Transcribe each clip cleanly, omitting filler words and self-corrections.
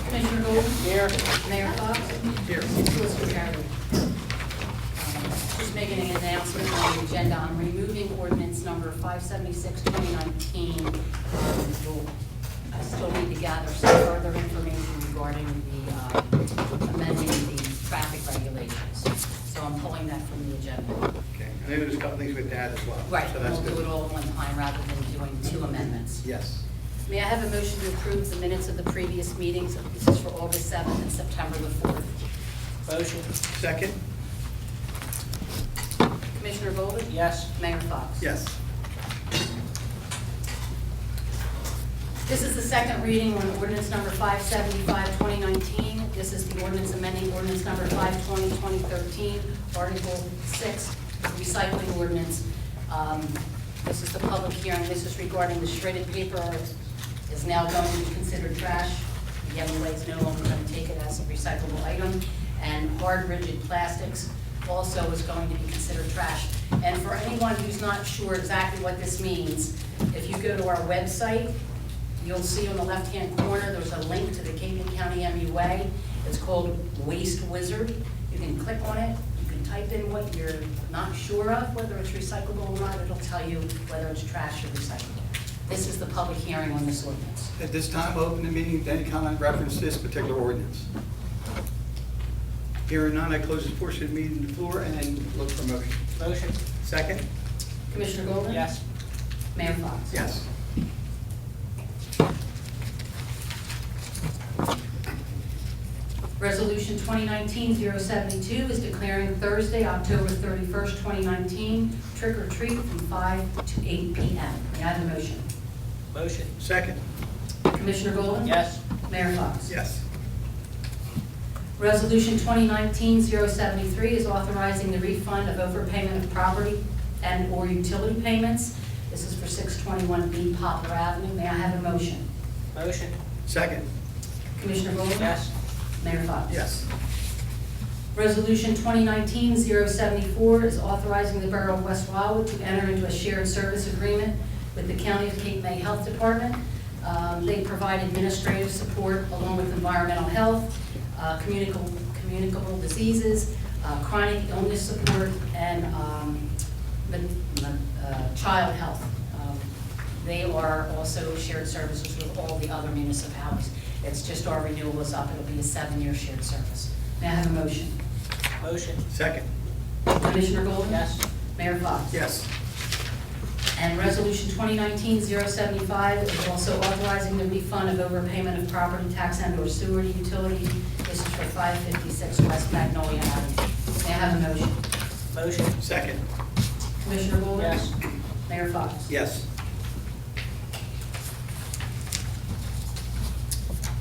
Commissioner Gold? Here. Mayor Fox? Here. Solicitor General. Just making an announcement on the agenda. I'm removing ordinance number 576, 2019. I still need to gather some further information regarding the amending the traffic regulations. So I'm pulling that from the agenda. Okay, I know there's a couple things with that as well. Right, So that's we'll do good. it all at one time rather than doing two amendments. Yes. May I have a motion to approve the minutes of the previous meetings? This is for August 7th and September the 4th. Motion. Second? Commissioner Golden? Yes. Mayor Fox? Yes. This is the second reading on ordinance number 575, 2019. This is the ordinance amending ordinance number 520, 2013, Article 6, recycling ordinance. This is the public hearing. This is regarding the shredded paper is now going to be considered trash. The MUA is no longer going to take it as a recyclable item. And hard rigid plastics also is going to be considered trash. And for anyone who's not sure exactly what this means, if you go to our website, you'll see on the left-hand corner, there's a link to the Cape County MUA. It's called Waste Wizard. You can click on it. You can type in what you're not sure of, whether it's recyclable or not. It'll tell you whether it's trash or recyclable. This is the public hearing on this ordinance. At this time, I'll open the meeting to any comment reference to this particular ordinance. Hearing none, I close this portion of the meeting to the floor and look for motion. Motion. Second? Commissioner Golden? Yes. Mayor Fox? Yes. Resolution 2019-072 is declaring Thursday, October 31st, 2019, trick or treat from 5 to 8 p.m. May I have a motion? Motion. Second? Commissioner Golden? Yes. Mayor Fox? Yes. Resolution 2019-073 is authorizing the refund of overpayment of property and/or utility payments. This is for 621B Poplar Avenue. May I have a motion? Motion. Second? Commissioner Golden? Yes. Mayor Fox? Yes. Resolution 2019-074 is authorizing the Borough of West Wildwood to enter into a shared service agreement with the County of Cape May Health Department. They provide administrative support along with environmental health, communicable diseases, chronic illness support, and child health. They are also shared services with all the other municipalities. It's just our renewal is up. It'll be a 7-year shared service. May I have a motion? Motion. Second? Commissioner Golden? Yes. Mayor Fox? Yes. And Resolution 2019-075 is also authorizing the refund of overpayment of property tax and/or sewer utility. This is for 556 West Magnolia Avenue. May I have a motion? Motion. Second? Commissioner Golden? Yes. Mayor Fox? Yes.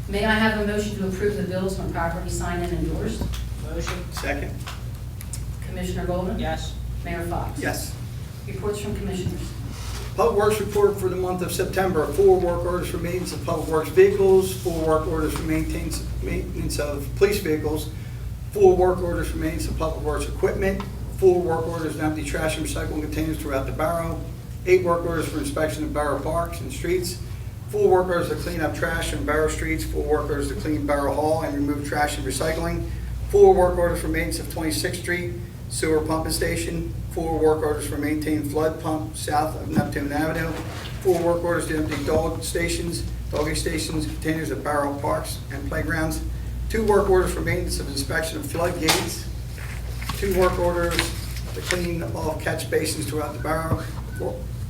May I have a motion to approve the bills when property signed and endorsed? Motion. Second? Commissioner Golden? Yes. Mayor Fox? Yes. Reports from commissioners. Public Works report for the month of September: 4 work orders for maintenance of public works vehicles, 4 work orders for maintenance of police vehicles, 4 work orders for maintenance of public works equipment, 4 work orders to empty trash and recycling containers throughout the borough, 8 work orders for inspection of borough parks and streets, 4 work orders to clean up trash on borough streets, 4 work orders to clean borough hall and remove trash and recycling, 4 work orders for maintenance of 26th Street sewer pumping station, 4 work orders for maintain flood pump south of Neptune Avenue, 4 work orders to empty doggy stations, containers at borough parks and playgrounds, 2 work orders for maintenance of inspection of floodgates, 2 work orders to clean all catch basins throughout the borough,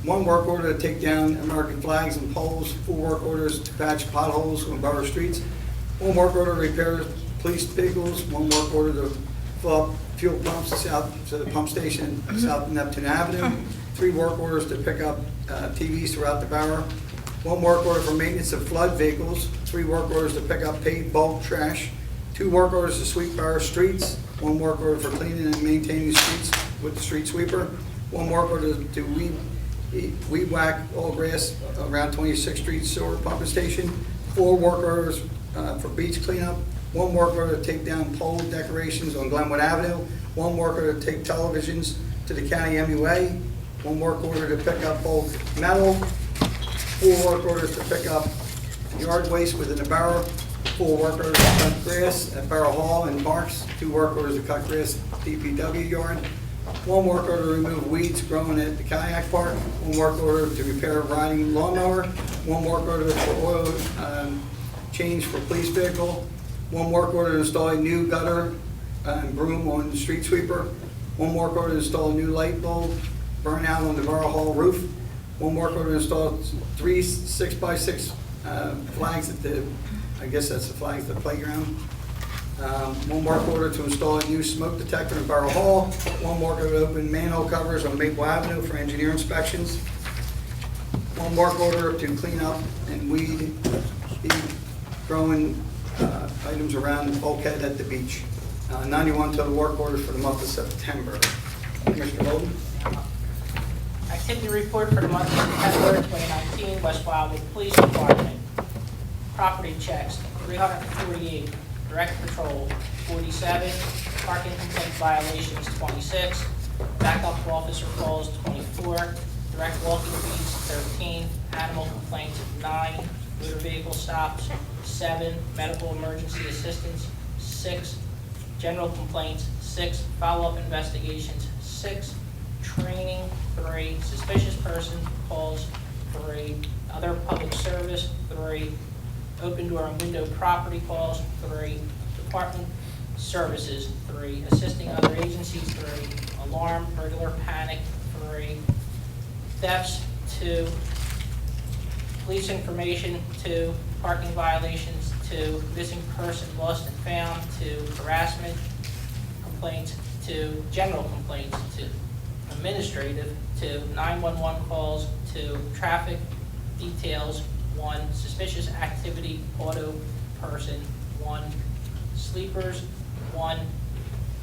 1 work order to take down American flags and poles, 4 work orders to patch potholes on borough streets, 1 work order to repair police vehicles, 1 work order to fill up fuel pumps south to the pump station south of Neptune Avenue, 3 work orders to pick up TVs throughout the borough, 1 work order for maintenance of flood vehicles, 3 work orders to pick up paid bulk trash, 2 work orders to sweep borough streets, 1 work order for cleaning and maintaining the streets with the street sweeper, 1 work order to weed whack all grass around 26th Street sewer pumping station, 4 work orders for beach cleanup, 1 work order to take down pole decorations on Glenwood Avenue, 1 work order to take televisions to the county MUA, 1 work order to pick up bulk metal, 4 work orders to pick up yard waste within the borough, 4 work orders to cut grass at Borough Hall and Parks, 2 work orders to cut grass at DPW yard, 1 work order to remove weeds growing at the kayak park, 1 work order to repair a riding lawnmower, 1 work order for oil change for police vehicle, 1 work order to install a new gutter and broom on the street sweeper, 1 work order to install a new light bulb burnout on the Borough Hall roof, 1 work order to install 3 6x6 flags at the, I guess that's the flags at the playground. 1 work order to install a new smoke detector in Borough Hall. 1 work order to open manhole covers on Maple Avenue for engineer inspections. 1 work order to clean up and weed the growing items around the bulkhead at the beach. 91 total work orders for the month of September. Commissioner Holden? Activity report for the month of September 2019, West Wildwood Police Department. Property checks, 348. Direct patrol, 47. Parking complaint violations, 26. Backup officer calls, 24. Direct walking fees, 13. Animal complaints, 9. Motor vehicle stops, 7. Medical emergency assistance, 6. General complaints, 6. Follow-up investigations, 6. Training, 3. Suspicious person calls, 3. Other public service, 3. Open door and window property calls, 3. Department services, 3. Assisting other agencies, 3. Alarm, burglar, panic, 3. Thefts, 2. Police information, 2. Parking violations, 2. Missing person lost and found, 2. Harassment complaints, 2. General complaints, 2. Administrative, 2. 911 calls, 2. Traffic details, 1. Suspicious activity auto person, 1. Sleepers, 1.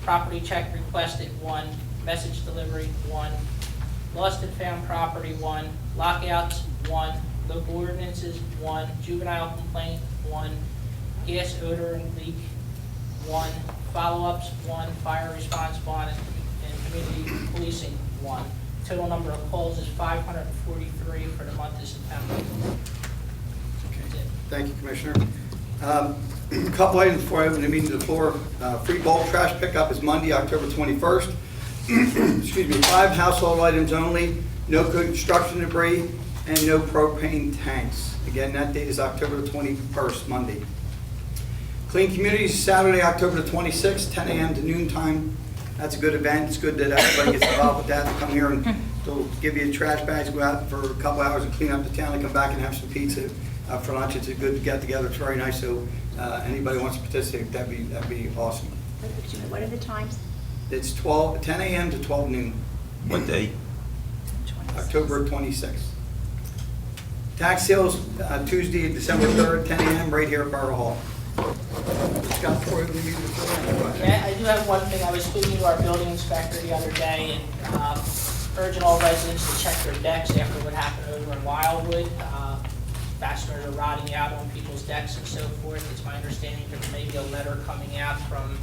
Property check requested, 1. Message delivery, 1. Lost and found property, 1. Lockouts, 1. Local ordinances, 1. Juvenile complaint, 1. Gas odor and leak, 1. Follow-ups, 1. Fire response bond and community policing, 1. Total number of calls is 543 for the month of September. Thank you, Commissioner. A couple items before I open the meeting to the floor. Free bulk trash pickup is Monday, October 21st. Excuse me, 5 household items only, no construction debris, and no propane tanks. Again, that date is October 21st, Monday. Clean Communities, Saturday, October 26th, 10 a.m. to noon time. That's a good event. It's good that everybody gets involved with that, to come here and they'll give you trash bags, go out for a couple hours and clean up the town, and come back and have some pizza for lunch. It's a good get together. It's very nice. So anybody wants to participate, that'd be awesome. What are the times? It's 10 a.m. to 12 noon. What day? October 26th. Tax sales Tuesday, December 3rd, 10 a.m. right here at Borough Hall. Scott, before we leave the floor, Yeah, I do have one thing. I was speaking to our building inspector the other day and urging all residents to check their decks after what happened over in Wildwood. Fasteners are rotting out on people's decks and so forth. It's my understanding there may be a letter coming out from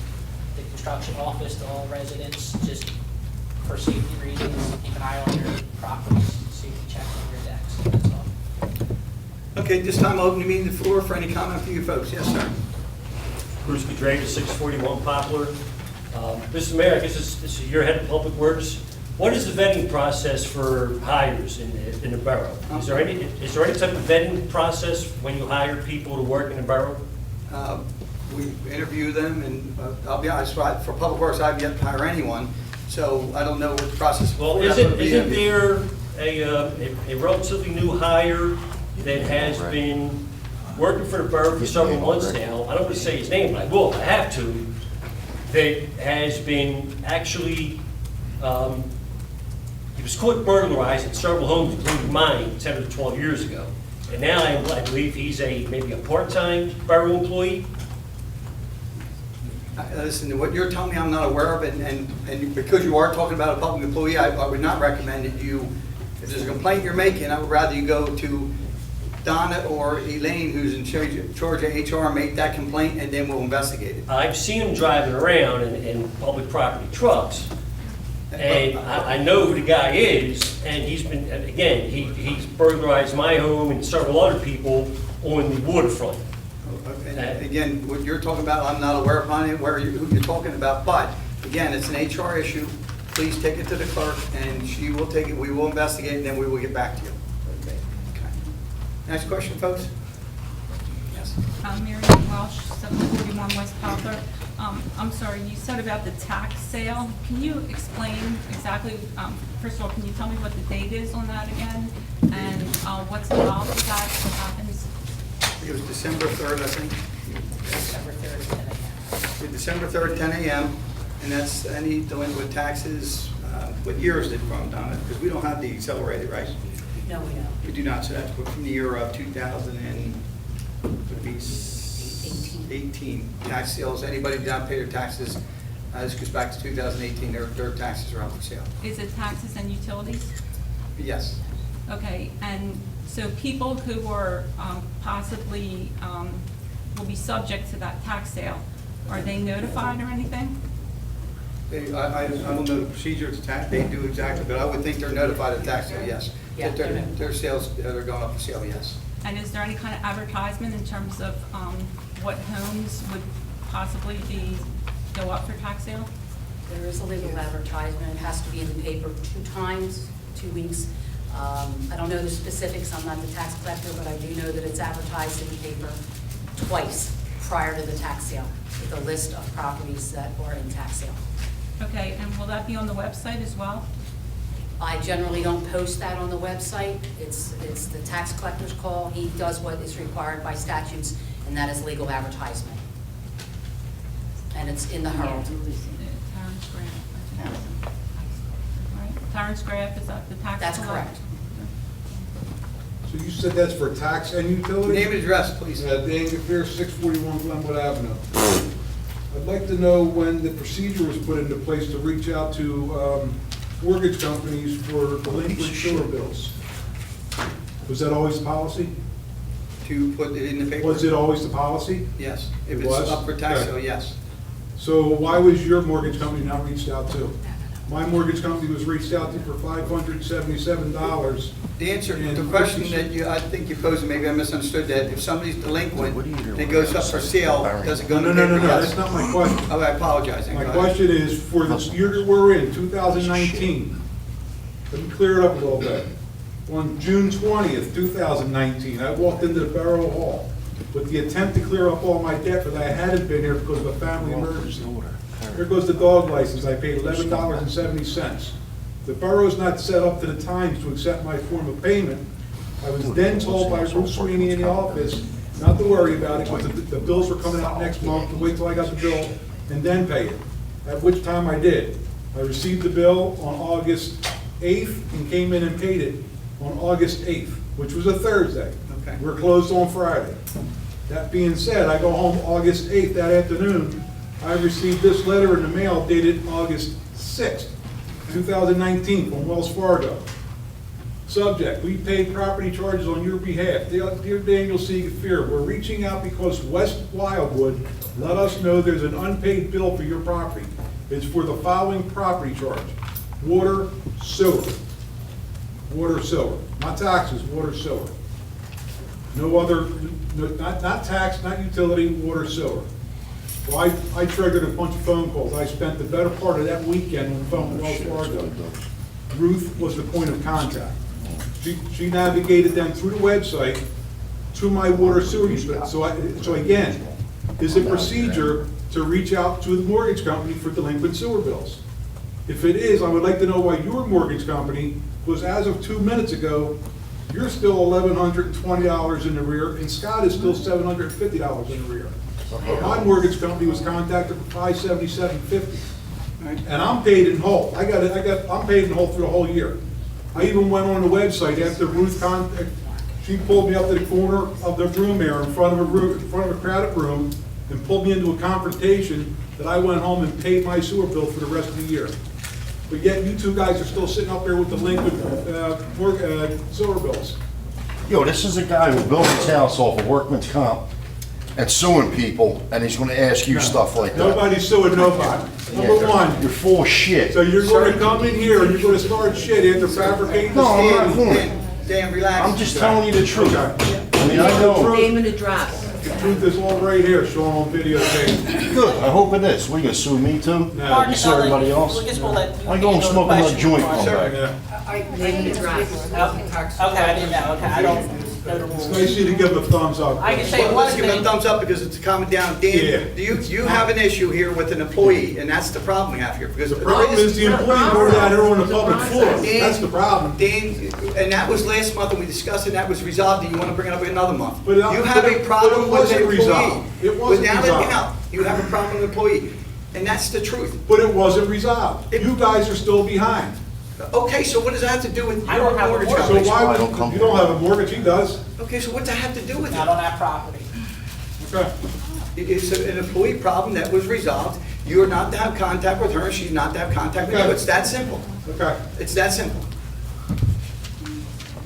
the construction office to all residents, just for safety reasons. Keep an eye on your properties, safety check on your decks. That's all. Okay, this time I'll open the meeting to the floor for any comment from you folks. Yes, sir. Bruce Pedrega, 641 Poplar. Mr. Mayor, I guess this is your head of Public Works. What is the vetting process for hires in the borough? Is there any type of vetting process when you hire people to work in the borough? We interview them, and I'll be honest, for Public Works, I've yet to hire anyone, so I don't know what the process. Well, isn't there a relatively new hire that has been working for the borough for several months now? I don't want to say his name, but I will, I have to, that has been actually, he was caught burglarizing several homes, including mine, 10 or 12 years ago. And now I believe he's maybe a part-time borough employee. Listen, what you're telling me I'm not aware of, and because you are talking about a public employee, I would not recommend that you, if there's a complaint you're making, I would rather you go to Donna or Elaine, who's in charge of HR, make that complaint, and then we'll investigate it. I've seen him driving around in public property trucks, And I know who the guy is, and he's been, again, he's burglarized my home and several other people on the waterfront. And again, what you're talking about, I'm not aware of who you're talking about, but again, it's an HR issue. Please take it to the clerk, and she will take it, we will investigate, and then we will get back to you. Okay. Next question, folks? Yes. Mary Ann Welsh, 741 West Powder. I'm sorry, you said about the tax sale. Can you explain exactly, first of all, can you tell me what the date is on that again? And what's involved with that, what happens? It was December 3rd, I think. December 3rd, 10 a.m. December 3rd, 10 a.m., and that's any delinquent taxes. What year is it from, Donna? Because we don't have the accelerated, right? No, we don't. We do not, so that's from the year of 2018 tax sales. Anybody who did not pay their taxes, this goes back to 2018, their taxes are up for sale. Is it taxes and utilities? Yes. Okay, and so people who are possibly will be subject to that tax sale, are they notified or anything? I don't know the procedure to tax, they do exactly, but I would think they're notified of tax sale, yes. Yeah, That their sales, they're going up for sale, yes. And is there any kind of advertisement in terms of what homes would possibly go up for tax sale? There is a legal advertisement, it has to be in the paper 2 times, 2 weeks. I don't know the specifics, I'm not the tax collector, but I do know that it's advertised in the paper twice prior to the tax sale, with a list of properties that are in tax sale. Okay, and will that be on the website as well? I generally don't post that on the website. It's the tax collector's call. He does what is required by statutes, and that is legal advertisement. And it's in the Herald. Terrence Graff. Right, Terrence Graff, is that the tax That's collector? correct. So you said that's for tax and utility? Name and address, please. Dan Gaffier, 641 Glenwood Avenue. I'd like to know when the procedure was put into place to reach out to mortgage companies for delinquent sewer bills. Was that always the policy? To put it in the paper? Was it always the policy? Yes. If It it's was? up for tax Okay. sale, yes. So why was your mortgage company not reached out to? My mortgage company was reached out to for $577. The answer, the question that I think you posed, maybe I misunderstood that, if somebody's delinquent, and it goes up for sale, does it go in the No, paper? that's Yes. not my question. Oh, I apologize. My Go ahead. question is, for the year that we're in, 2019, let me clear it up a little bit. On June 20th, 2019, I walked into the Borough Hall with the attempt to clear up all my debt, but I hadn't been here because of a family emergency. Here goes the dog license, I paid $11.70. The borough's not set up to the times to accept my form of payment. I was then told by Bruce Sweeney in the office not to worry about it, because the bills were coming out next month, to wait till I got the bill and then pay it, at which time I did. I received the bill on August 8th and came in and paid it on August 8th, which was a Thursday. Okay. We're closed on Friday. That being said, I go home August 8th that afternoon. I received this letter in the mail dated August 6th, 2019 from Wells Fargo. Subject, we paid property charges on your behalf. Dear Daniel C. Gaffier, we're reaching out because West Wildwood let us know there's an unpaid bill for your property. It's for the following property charge: water, sewer. Water, sewer. Not taxes, water, sewer. No other, not tax, not utility, water, sewer. Well, I triggered a bunch of phone calls. I spent the better part of that weekend on the phone with Wells Fargo. Ruth was the point of contact. She navigated them through the website to my water sewer user. So again, is a procedure to reach out to the mortgage company for delinquent sewer bills? If it is, I would like to know why your mortgage company was, as of 2 minutes ago, you're still $1,120 in the rear, and Scott is still $750 in the rear. My mortgage company was contacted for $577.50, and I'm paid in whole. I'm paid in whole for the whole year. I even went on the website after Ruth she pulled me up to the corner of the room there in front of a crowded room, and pulled me into a confrontation that I went home and paid my sewer bill for the rest of the year. But yet you two guys are still sitting up there with delinquent sewer bills. Yo, this is a guy who built his house off of workman's comp, and suing people, and he's gonna ask you stuff like that. Nobody's suing nobody. Number one, You're full of shit. so you're gonna come in here and you're gonna start shit after fabricating the No, I'm not story? going. Dan, relax. I'm just telling you the truth. Okay. I mean, I know. Name and address. The truth is all right here, shown on videotape. Good, I hope it is. We gonna sue me too? No. You sue everybody else? We just will let you I go and handle the smoke another question. joint one back. Yeah. Name and address. Okay, I didn't know, okay, I don't know the It's rules. nice of you to give a thumbs up. I can say Well, one let's give it a thing. thumbs up because it's coming down. Yeah. Dan, you have an issue here with an employee, and that's the problem we have here, because. The problem is the employee voted out here on the public floor. That's the problem. Dan, and that was last month, and we discussed it, and that was resolved, and you want to bring it up another month. But You have a problem with wasn't the employee. resolved. It wasn't Without a resolved. doubt, you have a problem with the employee, and that's the truth. But it wasn't resolved. You guys are still behind. Okay, so what does that have to do with I your don't have a mortgage mortgage. So company? why I would, don't come you don't here. have a mortgage, he does. Okay, so what's that have to do with Not on it? that property. Okay. It's an employee problem that was resolved. You're not to have contact with her, she's not to have contact with you. Okay. It's that simple. Okay. It's that simple.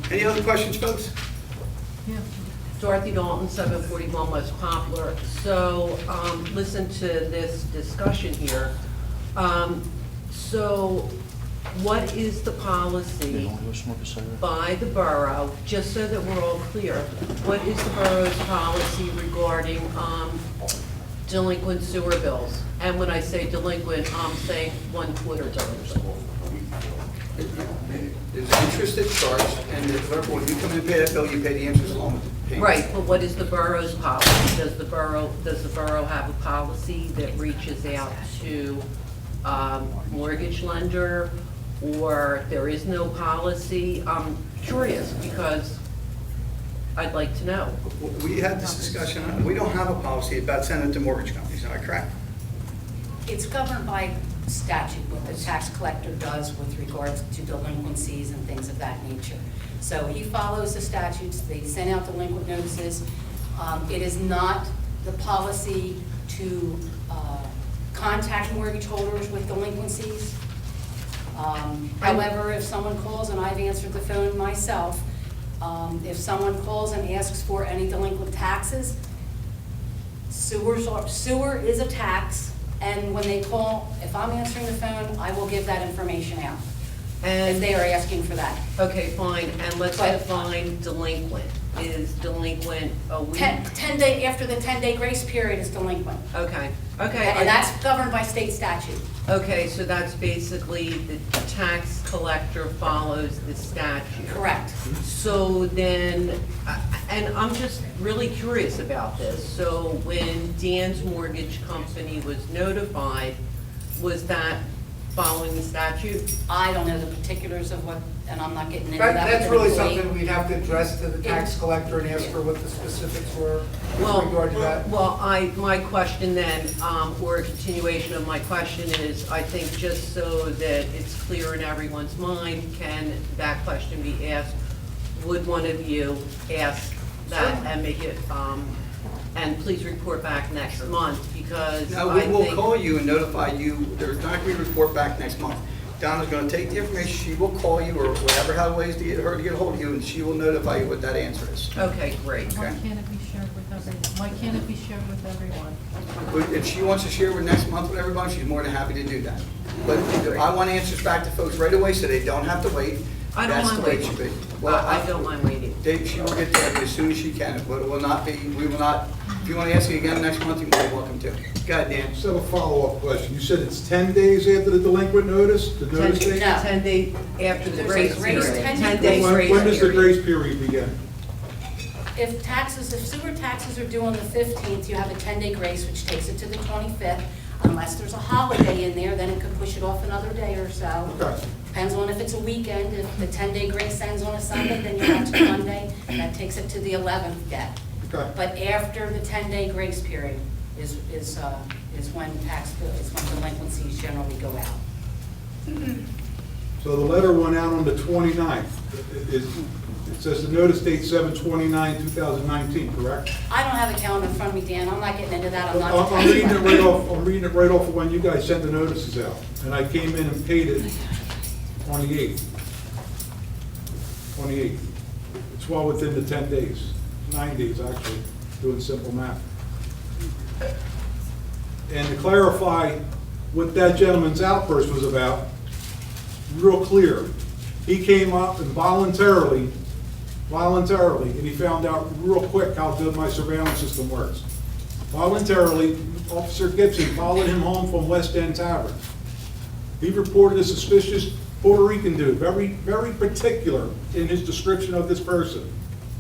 Any other questions, folks? Dorothy Dalton, 741 West Poplar. So, listen to this discussion here. So, what is the policy by the borough, just so that we're all clear, what is the borough's policy regarding delinquent sewer bills? And when I say delinquent, I'm saying 1/4 delinquent. There's interest that's charged, and therefore, when you come in and pay that bill, you pay the interest along with the payment. Right, but what is the borough's policy? Does the borough have a policy that reaches out to mortgage lender, or there is no policy? I'm curious, because I'd like to know. We had this discussion, we don't have a policy about sending it to mortgage companies, am I correct? It's governed by statute, what the tax collector does with regards to delinquencies and things of that nature. So he follows the statutes, they send out delinquent notices. It is not the policy to contact mortgage holders with delinquencies. However, if someone calls, and I've answered the phone myself, if someone calls and asks for any delinquent taxes, sewer is a tax, and when they call, if I'm answering the phone, I will give that information out, if And, they are asking for that. okay, fine, and let's But- define delinquent. Is delinquent a week? 10 day, after the 10-day grace period is delinquent. Okay, okay. And that's governed by state statute. Okay, so that's basically the tax collector follows the statute. Correct. So then, and I'm just really curious about this. So when Dan's mortgage company was notified, was that following the statute? I don't know the particulars of what, and I'm not getting into That- that. That's with the really employee. something we'd have to address to the tax collector and ask her what the specifics were with regard to that. Well, my question then, or a continuation of my question is, I think just so that it's clear in everyone's mind, can that question be asked? Would one of you ask that and make it, and please report back next month, because Now, I we will think. call you and notify you, there's not going to be a report back next month. Donna's going to take the information, she will call you, or whatever, how ways to get her to get hold of you, and she will notify you what that answer is. Okay, great. Why can't it be shared with everyone? Why can't it be shared with everyone? If she wants to share with next month with everybody, she's more than happy to do that. But I want answers back to folks right away, so they don't have to wait. I don't That's mind the way it waiting. should be. Well, I don't mind waiting. She will get to you as soon as she can. It will not be, we will not, if you want to ask me again next month, you're more than welcome to. Go ahead, Dan. Just have a follow-up question. You said it's 10 days after the delinquent notice, the notice date? No. 10 days after the There's a grace grace, period. 10 10 days. days When grace when does the period. grace period begin? If sewer taxes are due on the 15th, you have a 10-day grace, which takes it to the 25th. Unless there's a holiday in there, then it could push it off another day or so. Okay. Depends on if it's a weekend. If the 10-day grace ends on a Sunday, then you're on to Monday. That takes it to the 11th day. Okay. But after the 10-day grace period is when delinquencies generally go out. So the letter went out on the 29th. It says the notice date 7/29/2019, correct? I don't have a calendar in front of me, Dan. I'm not getting into that. I'm not. I'm reading it right off, I'm reading it right off of when you guys sent the notices out. And I came in and paid it 28th. 28th. It's well within the 10 days, 9 days actually, doing simple math. And to clarify what that gentleman's outburst was about, real clear, he came up and voluntarily, and he found out real quick how good my surveillance system works. Voluntarily, Officer Gibson followed him home from West End Tavern. He reported a suspicious Puerto Rican dude, very particular in his description of this person.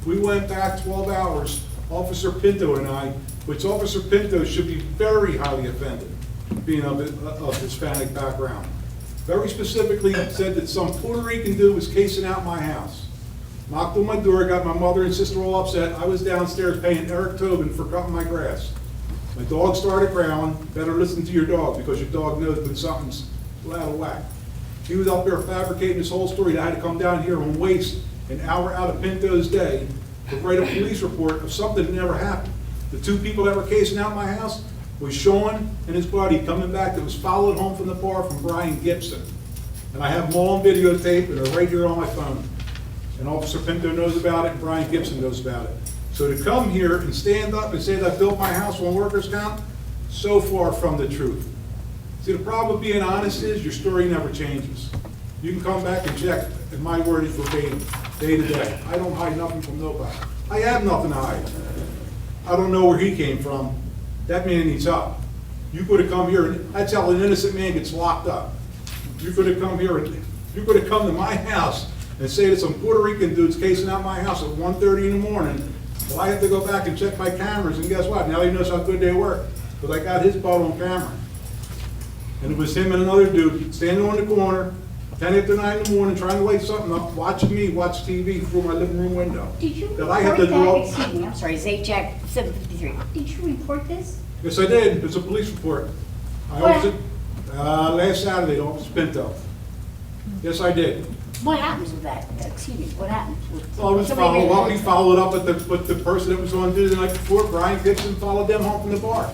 We went back 12 hours, Officer Pinto and I, which Officer Pinto should be very highly offended, being of Hispanic background. Very specifically said that some Puerto Rican dude was casing out my house. Knocked on my door, got my mother and sister all upset. I was downstairs paying Eric Tobin for cutting my grass. My dog started growling. Better listen to your dog, because your dog knows when something's out of whack. He was up there fabricating this whole story. I had to come down here and waste an hour out of Pinto's day to write a police report of something that never happened. The two people that were casing out my house was Sean and his buddy coming back that was followed home from the bar from Brian Gibson. And I have them all on videotape, and they're right here on my phone. And Officer Pinto knows about it, and Brian Gibson knows about it. So to come here and stand up and say that I built my house on workers' comp, so far from the truth. See, the problem with being honest is your story never changes. You can come back and check, and my word is verbatim, day to day. I don't hide nothing from nobody. I have nothing to hide. I don't know where he came from. That man needs help. You could have come here, and that's how an innocent man gets locked up. You could have come here, and you could have come to my house and say that some Puerto Rican dude's casing out my house at 1:30 in the morning. Well, I have to go back and check my cameras, and guess what? Now he knows how good they work, because I got his butt on camera. And it was him and another dude standing on the corner, 10 after 9 in the morning, trying to light something up, watching me watch TV through my living room window. Did you That I have report to do all- that? Excuse me, I'm sorry, Zajac 753. Did you report this? Yes, I did. It's a police report. I was last Saturday, to Officer Pinto. Yes, I did. What happens with that? Excuse me, what happens? Well, I was followed up, he followed up with the person that was on duty the night before, Brian Gibson, followed them home from the bar.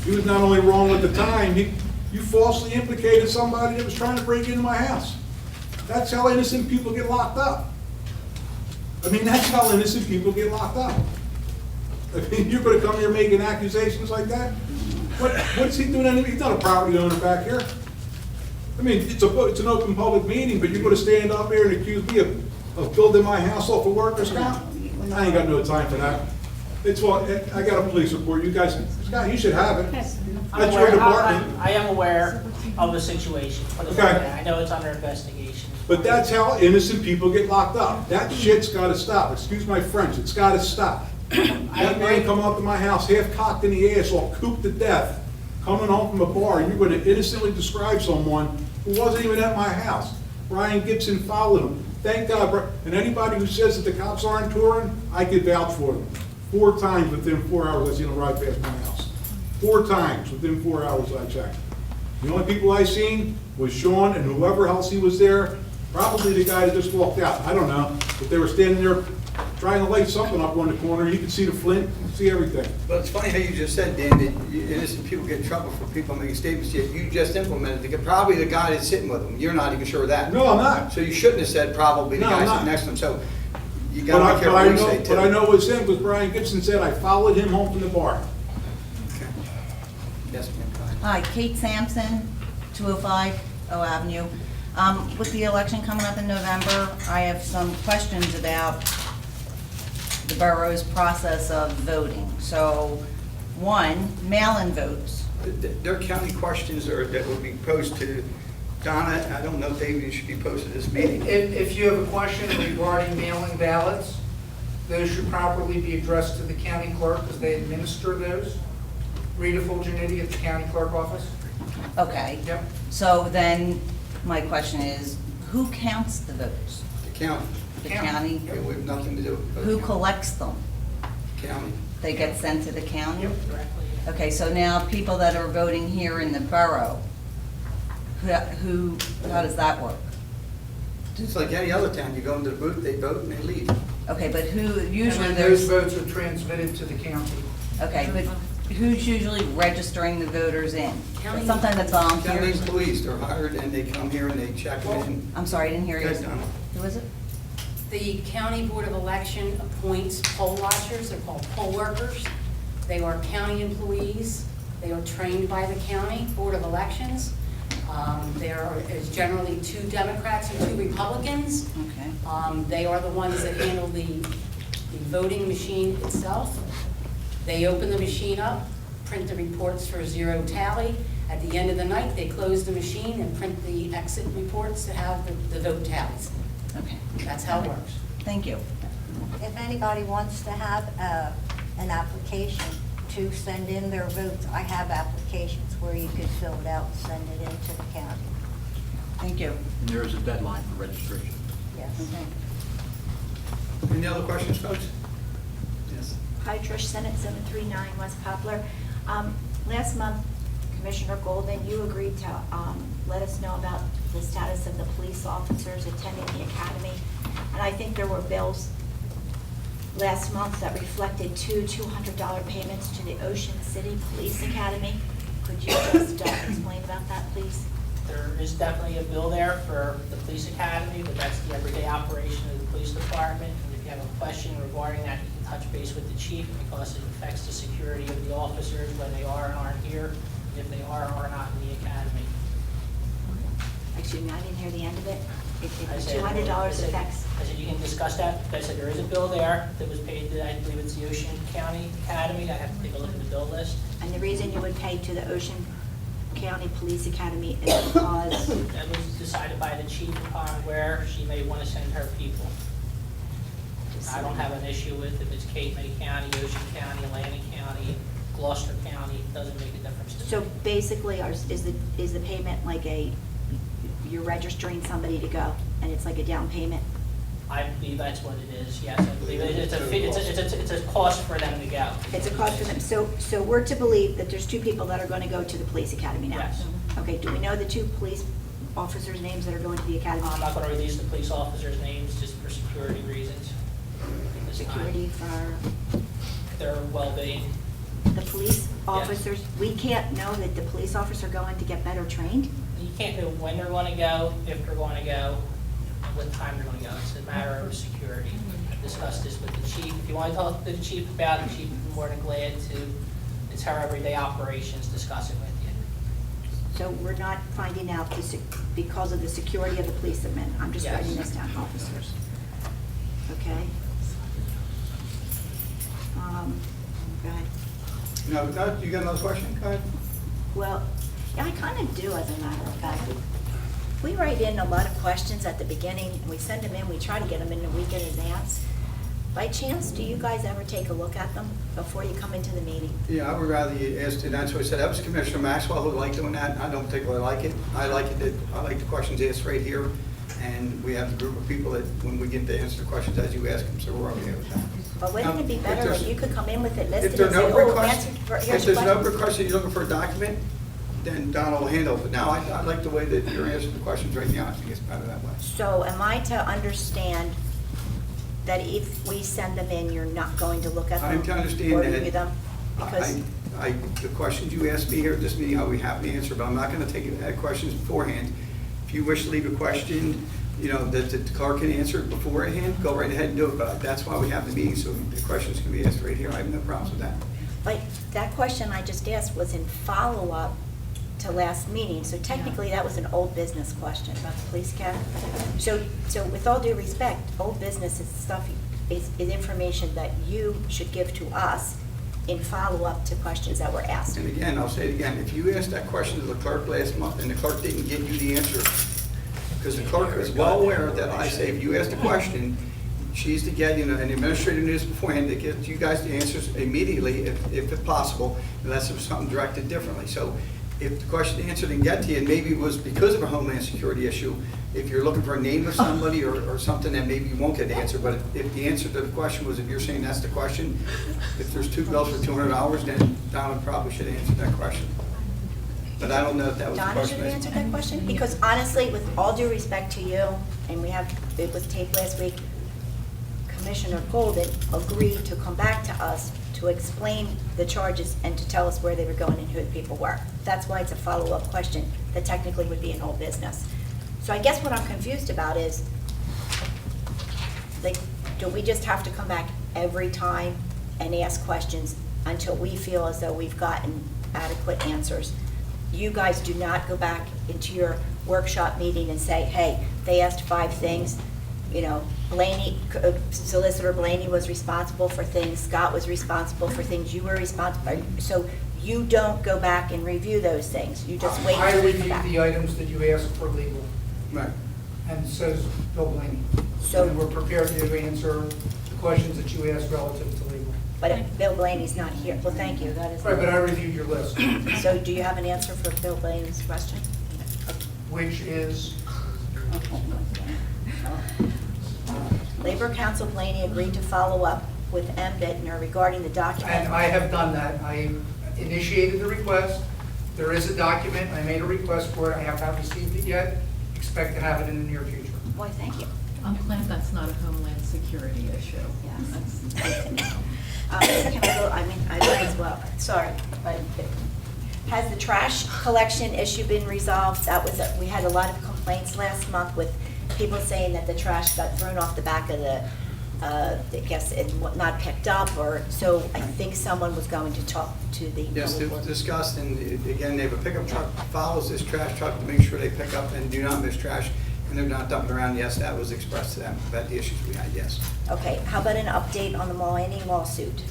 He was not only wrong at the time, you falsely implicated somebody that was trying to break into my house. That's how innocent people get locked up. I mean, that's how innocent people get locked up. I mean, you're gonna come here making accusations like that? What's he doing? He's not a property owner back here. I mean, it's an open public meeting, but you're gonna stand up here and accuse me of building my house off of workers' comp? I ain't got no time for that. It's what, I got a police report. You guys, Scott, you should have it. That's your department. I am aware of the situation. Okay. I know it's under investigation. But that's how innocent people get locked up. That shit's gotta stop. Excuse my French, it's gotta stop. That man come up to my house, half cocked in the ass, all cooped to death, coming home from a bar, and you're gonna innocently describe someone who wasn't even at my house. Brian Gibson followed him. Thank God, and anybody who says that the cops aren't touring, I could vouch for them. 4 times within 4 hours, I seen them ride past my house. 4 times within 4 hours I checked. The only people I seen was Sean and whoever else he was there, probably the guy that just walked out. I don't know, but they were standing there trying to light something up on the corner. You could see the flint, you could see everything. But it's funny how you just said, Dan, that innocent people get in trouble for people making statements, yet you just implemented it. Probably the guy that's sitting with them. You're not even sure of that. No, I'm not. So you shouldn't have said probably the No, guy I'm sitting not. next to him. So you But gotta be careful what you say too. but I know what's in, because Brian Gibson said I followed him home from the bar. Okay. Yes, ma'am, go ahead. Hi, Kate Sampson, 205 O Avenue. With the election coming up in November, I have some questions about the borough's process of voting. So, one, mail-in votes. There are county questions that would be posed to Donna. I don't know if they should be posted at this meeting. If you have a question regarding mailing ballots, those should properly be addressed to the county clerk, because they administer those. Rita Fulgenetti at the county clerk office. Okay. Yep. So then, my question is, who counts the votes? The county. The county? Yeah, we have nothing to do with the Who collects them? county. They get sent to the county? Directly. Okay, so now people that are voting here in the borough, how does that work? Just like any other town, you go into the booth, they vote and they leave. Okay, but who, And usually then those there's, votes are transmitted to the county. okay, but who's usually registering the voters in? County- Sometimes that's County volunteers. police, they're hired and they come here and they check them in. I'm sorry, I didn't hear you. Good, Donna. Who is it? The County Board of Election appoints poll watchers, they're called poll workers. They are county employees They are trained by the county Board of Elections. There is generally 2 Democrats and 2 Republicans. Okay. They are the ones that handle the voting machine itself. They open the machine up, print the reports for 0 tally. At the end of the night, they close the machine and print the exit reports to have the vote tallies. Okay. That's how it works. Thank you. If anybody wants to have an application to send in their votes, I have applications where you could fill it out and send it in to the county. Thank you. And there is a deadline for registration. Yes. Okay. Any other questions, folks? Yes. Hi, Trish, Senate 739, West Poplar. Last month, Commissioner Golden, you agreed to let us know about the status of the police officers attending the academy. And I think there were bills last month that reflected 2 $200 payments to the Ocean City Police Academy. Could you just explain about that, please? There is definitely a bill there for the police academy, but that's the everyday operation of the police department. And if you have a question regarding that, you can touch base with the chief because it affects the security of the officers when they are and aren't here, and if they are or not in the academy. Excuse me, I didn't hear the end of it. If I the said- $200 affects, I said, you can discuss that. I said, there is a bill there that was paid to, I believe it's the Ocean County Academy. I have to take a look at the bill list. and the reason you would pay to the Ocean County Police Academy is because, That was decided by the chief upon where she may want to send her people. I don't have an issue with if it's Cape May County, Ocean County, Atlantic County, Gloucester County, it doesn't make a difference to me. so basically, is the payment like you're registering somebody to go, and it's like a down payment? I believe that's what it is, yes, I believe it's a cost for them to go. It's a cost for them, so we're to believe that there's 2 people that are going to go to the police academy now? Yes. Okay, do we know the 2 police officers' names that are going to the academy? I'm not going to release the police officers' names just for security reasons. at this time. Security for Their well-being. the police officers? We can't know that the police officers are going to get better trained? You can't know when they're going to go, if they're going to go, and what time they're going to go. It's a matter of security. I've discussed this with the chief. If you want to talk to the chief about it, the chief would be more than glad to. It's her everyday operations, discuss it with you. So we're not finding out because of the security of the policemen? I'm just Yes. writing this down, officers. Okay? Go ahead. No, you got another question? Go ahead. Well, yeah, I kind of do, as a matter of fact. We write in a lot of questions at the beginning, and we send them in, we try to get them in a week in advance. By chance, do you guys ever take a look at them before you come into the meeting? Yeah, I would rather you ask, and that's what I said, that was Commissioner Maxwell who liked doing that. I don't particularly like it. I like the questions asked right here, and we have a group of people that, when we get to answer the questions as you ask them, so we're okay with that. But wouldn't it be If better there's- if you could come in with it listed If there and are say, no oh, requests, answer, if here's there's your no question? requests that you're looking for a document, then Donald will handle it. But now I like the way that you're answering the questions right now. I think it's better that way. So am I to understand that if we send them in, you're not going to look at them? I'm to understand or that. review them? Because, The questions you asked me here at this meeting, I'll be happy to answer, but I'm not going to take questions beforehand. If you wish to leave a question, that the clerk can answer it beforehand, go right ahead and do it. But that's why we have the meeting, so the questions can be asked right here. I have no problems with that. but that question I just asked was in follow-up to last meeting, so technically that was an old business question about the police academy. So with all due respect, old business is stuff, is information that you should give to us in follow-up to questions that were asked. And again, I'll say it again, if you asked that question to the clerk last month and the clerk didn't give you the answer, because the clerk is well aware that I say, if you ask the question, she's to get, an administrative news beforehand to get you guys the answers immediately, if possible, unless there was something directed differently. So if the question answered didn't get to you, and maybe it was because of a Homeland Security issue, if you're looking for a name of somebody or something, then maybe you won't get the answer. But if the answer to the question was, if you're saying that's the question, if there's 2 bills for $200, then Donald probably should have answered that question. But I don't know if that was the Donna question. should have answered that question, because honestly, with all due respect to you, and it was taped last week, Commissioner Golden agreed to come back to us to explain the charges and to tell us where they were going and who the people were. That's why it's a follow-up question that technically would be an old business. So I guess what I'm confused about is, do we just have to come back every time and ask questions until we feel as though we've gotten adequate answers. You guys do not go back into your workshop meeting and say, hey, they asked 5 things. You know, Solicitor Blaney was responsible for things, Scott was responsible for things, you were responsible. So you don't go back and review those things. You just wait I till we come reviewed back. the items that you asked for legal, Right. and so does Bill Blaney. So- And we're prepared to answer the questions that you asked relative to legal. But if Bill Blaney's not here, well, thank you, that is. Right, but I reviewed your list, So do you have an answer for Bill Blaney's question? which is, Labor Council Blaney agreed to follow up with M. Bittner regarding the document. and I have done that. I initiated the request. There is a document. I made a request for it. I have not received it yet. Expect to have it in the near future. Why, thank you. I'm glad that's not a Homeland Security issue. Yes. Can I go, I might as well, sorry. but Has the trash collection issue been resolved? We had a lot of complaints last month with people saying that the trash got thrown off the back of the, I guess, it not picked up, or, so I think someone was going to talk to the. Yes, public they've works. discussed, and again, they have a pickup truck, follows this trash truck to make sure they pick up and do not miss trash, and they're not dumping around. Yes, that was expressed to them about the issues we had, yes. Okay, how about an update on the Mulaney lawsuit?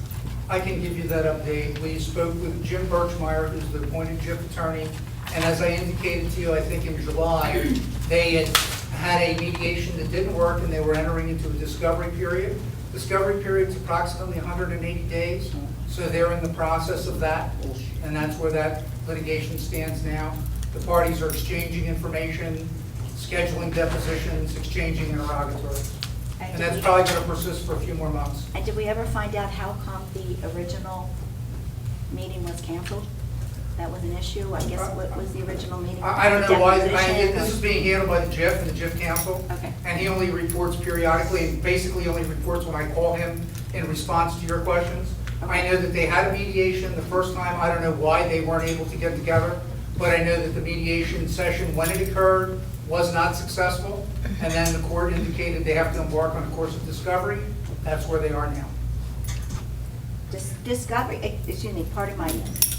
I can give you that update. We spoke with Jim Birchmeyer, who's the appointed JIF attorney, and as I indicated to you, I think in July, they had a mediation that didn't work, and they were entering into a discovery period. Discovery period's approximately 180 days, so they're in the process of that, and that's where that litigation stands now. The parties are exchanging information, scheduling depositions, exchanging interrogatories. And that's probably going to persist for a few more months. And did we ever find out how come the original meeting was canceled? That was an issue, I guess, what was the original meeting? I don't know why, Deposition? this is being handled by the JIF and the JIF council. Okay. And he only reports periodically, and basically only reports when I call him in response to your questions. I know that they had a mediation the first time. I don't know why they weren't able to get together, but I know that the mediation session, when it occurred, was not successful. And then the court indicated they have to embark on a course of discovery. That's where they are now. Discovery, excuse me, part of my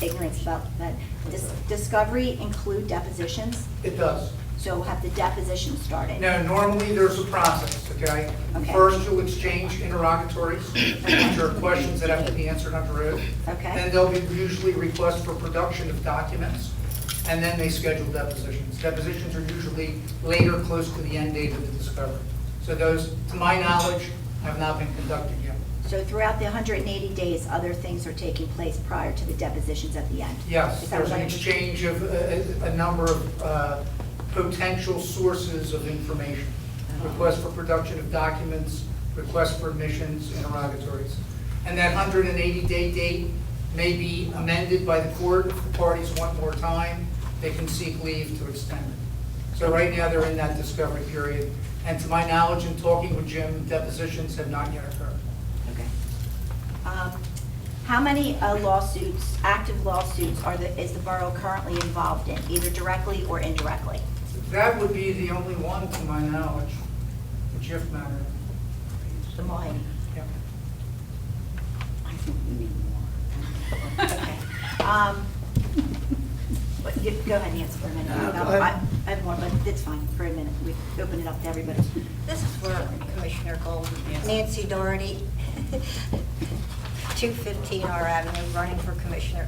ignorance about that. Does discovery include depositions? It does. So have the depositions started? Now, normally there's a process, okay? Okay. First, you'll exchange interrogatories, which are questions that have to be answered under oath. Okay. Then there'll be usually requests for production of documents, and then they schedule depositions. Depositions are usually later, close to the end date of the discovery. So those, to my knowledge, have not been conducted yet. So throughout the 180 days, other things are taking place prior to the depositions at the end? Yes, Is that there's what an I understand? exchange of a number of potential sources of information. Request for production of documents, request for admissions, interrogatories. And that 180-day date may be amended by the court. If the parties want more time, they can seek leave to extend it. So right now, they're in that discovery period. And to my knowledge, in talking with Jim, depositions have not yet occurred. Okay. How many lawsuits, active lawsuits, is the borough currently involved in, either directly or indirectly? That would be the only one, to my knowledge, the JIF matter. The Mulaney. Yeah. I think we need more. Okay. But go ahead, Nancy, for a minute. No, go ahead. I have more, but it's fine, for a minute. We open it up to everybody. This is for Commissioner Golden. Nancy Doherty, 215 R Avenue, running for Commissioner.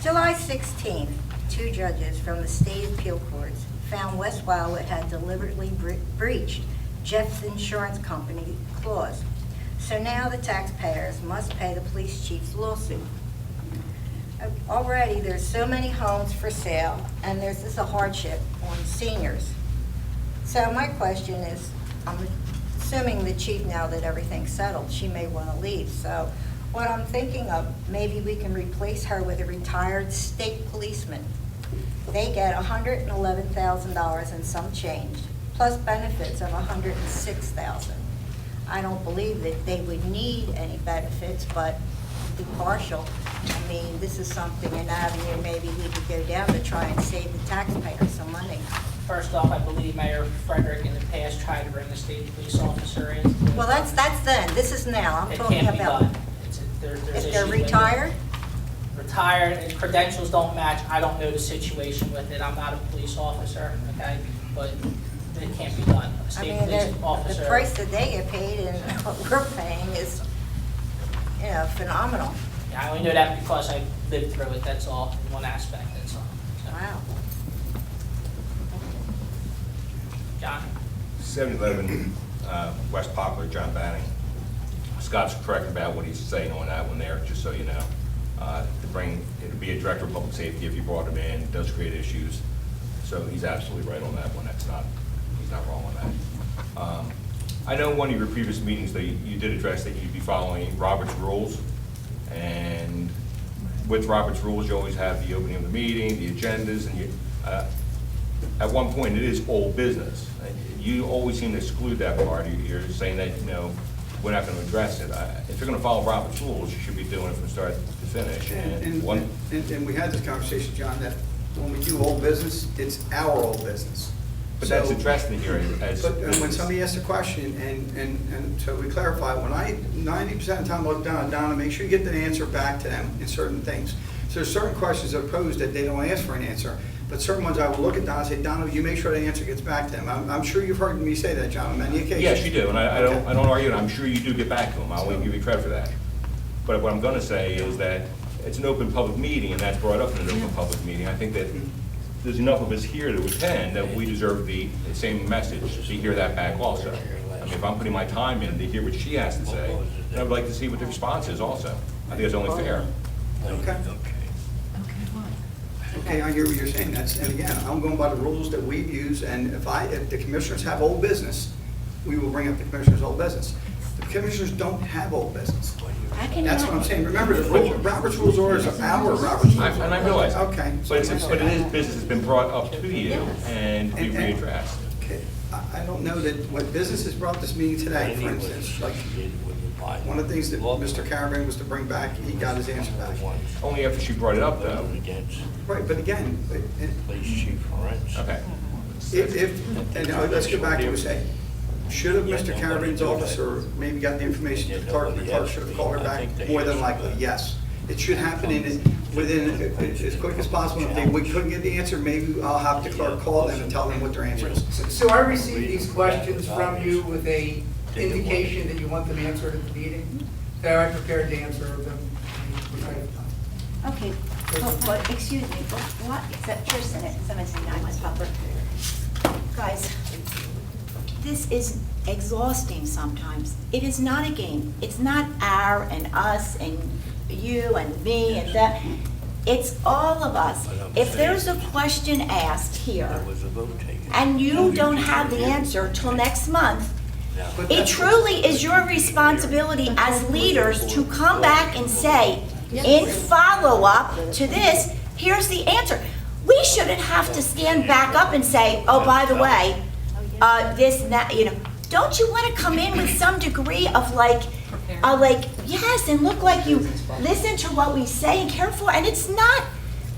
July 16th, 2 judges from the state appeal courts found West Wildwood had deliberately breached Jeff's insurance company clause. So now the taxpayers must pay the police chief's lawsuit. Already, there's so many homes for sale, and this is a hardship on seniors. So my question is, I'm assuming the chief, now that everything's settled, she may want to leave. So what I'm thinking of, maybe we can replace her with a retired state policeman. They get $111,000 and some change, plus benefits of $106,000. I don't believe that they would need any benefits, but be partial. I mean, this is something, an avenue maybe we could go down to try and save the taxpayers some money. First off, I believe Mayor Frederick in the past tried to bring the state police officer in. Well, that's then. This is now. I'm It talking can't be about. done. It's there's If issues they're with it. retired? Retired, and credentials don't match, I don't know the situation with it, I'm not a police officer, okay? But it can't be done. A I state mean, police the officer. price that they get paid and what we're paying is, phenomenal. Yeah, I only know that because I lived through it, that's all, in one aspect, that's all. So, Wow. John? 711 West Poplar, John Banning. Scott's correct about what he's saying on that one there, just so you know. It'd be a director of public safety if you brought him in, it does create issues. So he's absolutely right on that one, he's not wrong on that. I know one of your previous meetings that you did address that you'd be following Robert's rules. And with Robert's rules, you always have the opening of the meeting, the agendas, and at one point, it is old business. You always seem to exclude that part. You're saying that, we're not going to address it. If you're going to follow Robert's rules, you should be doing it from start to finish. And we had this conversation, John, that when we do old business, it's our old business. But that's interesting here as. But when somebody asks a question, and so we clarify, when 90% of the time I look down, Donna, make sure you get the answer back to them in certain things. So there's certain questions that are posed that they don't ask for an answer. But certain ones I will look at Donna and say, Donna, you make sure the answer gets back to them. I'm sure you've heard me say that, John, on many occasions. Yes, you do, and I don't argue, and I'm sure you do get back to them. I'll give you credit for that. But what I'm going to say is that it's an open public meeting, and that's brought up in an open public meeting. I think that there's enough of us here to attend that we deserve the same message, to hear that back also. I mean, if I'm putting my time in to hear what she has to say, then I would like to see what the response is also. I think it's only fair. Okay. Okay, I hear what you're saying. And again, I'm going by the rules that we use, and if the commissioners have old business, we will bring up the commissioners' old business. The commissioners don't have old business. That's what I'm saying. Remember, the Robert's Rules of Order is our Robert's Rules. And I realize. Okay. But it is business that's been brought up to you and we readdressed. Okay, I don't know that what business has brought this meeting today, for instance, like, one of the things that Mr. Caravan was to bring back, he got his answer back. Only after she brought it up, though. Right, but again, Okay. and let's go back to say, should have Mr. Caravan's officer maybe got the information to the clerk should have called her back? More than likely, yes. It should happen within as quick as possible. If we couldn't get the answer, maybe I'll have the clerk call them and tell them what their answer is. So I received these questions from you with a indication that you want them answered at the meeting. So I'm prepared to answer them. Okay, but, excuse me, but what, except you're Senate, 739 West Poplar. Guys, this is exhausting sometimes. It is not a game. It's not our and us and you and me and that. It's all of us. If there's a question asked here and you don't have the answer till next month, it truly is your responsibility as leaders to come back and say, in follow-up to this, here's the answer. We shouldn't have to stand back up and say, oh, by the way, this and that, Don't you want to come in with some degree of yes, and look like you listen to what we say and care for, and it's not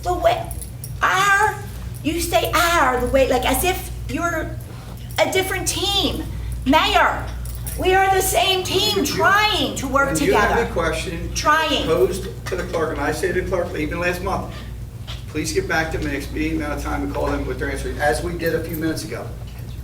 the way, you say the way, like as if you're a different team. Mayor, we are the same team trying to work together. When you have a question posed to the clerk, and I say to the clerk, even last month, please get back to the next meeting amount of time and call them with their answer, as we did a few minutes ago.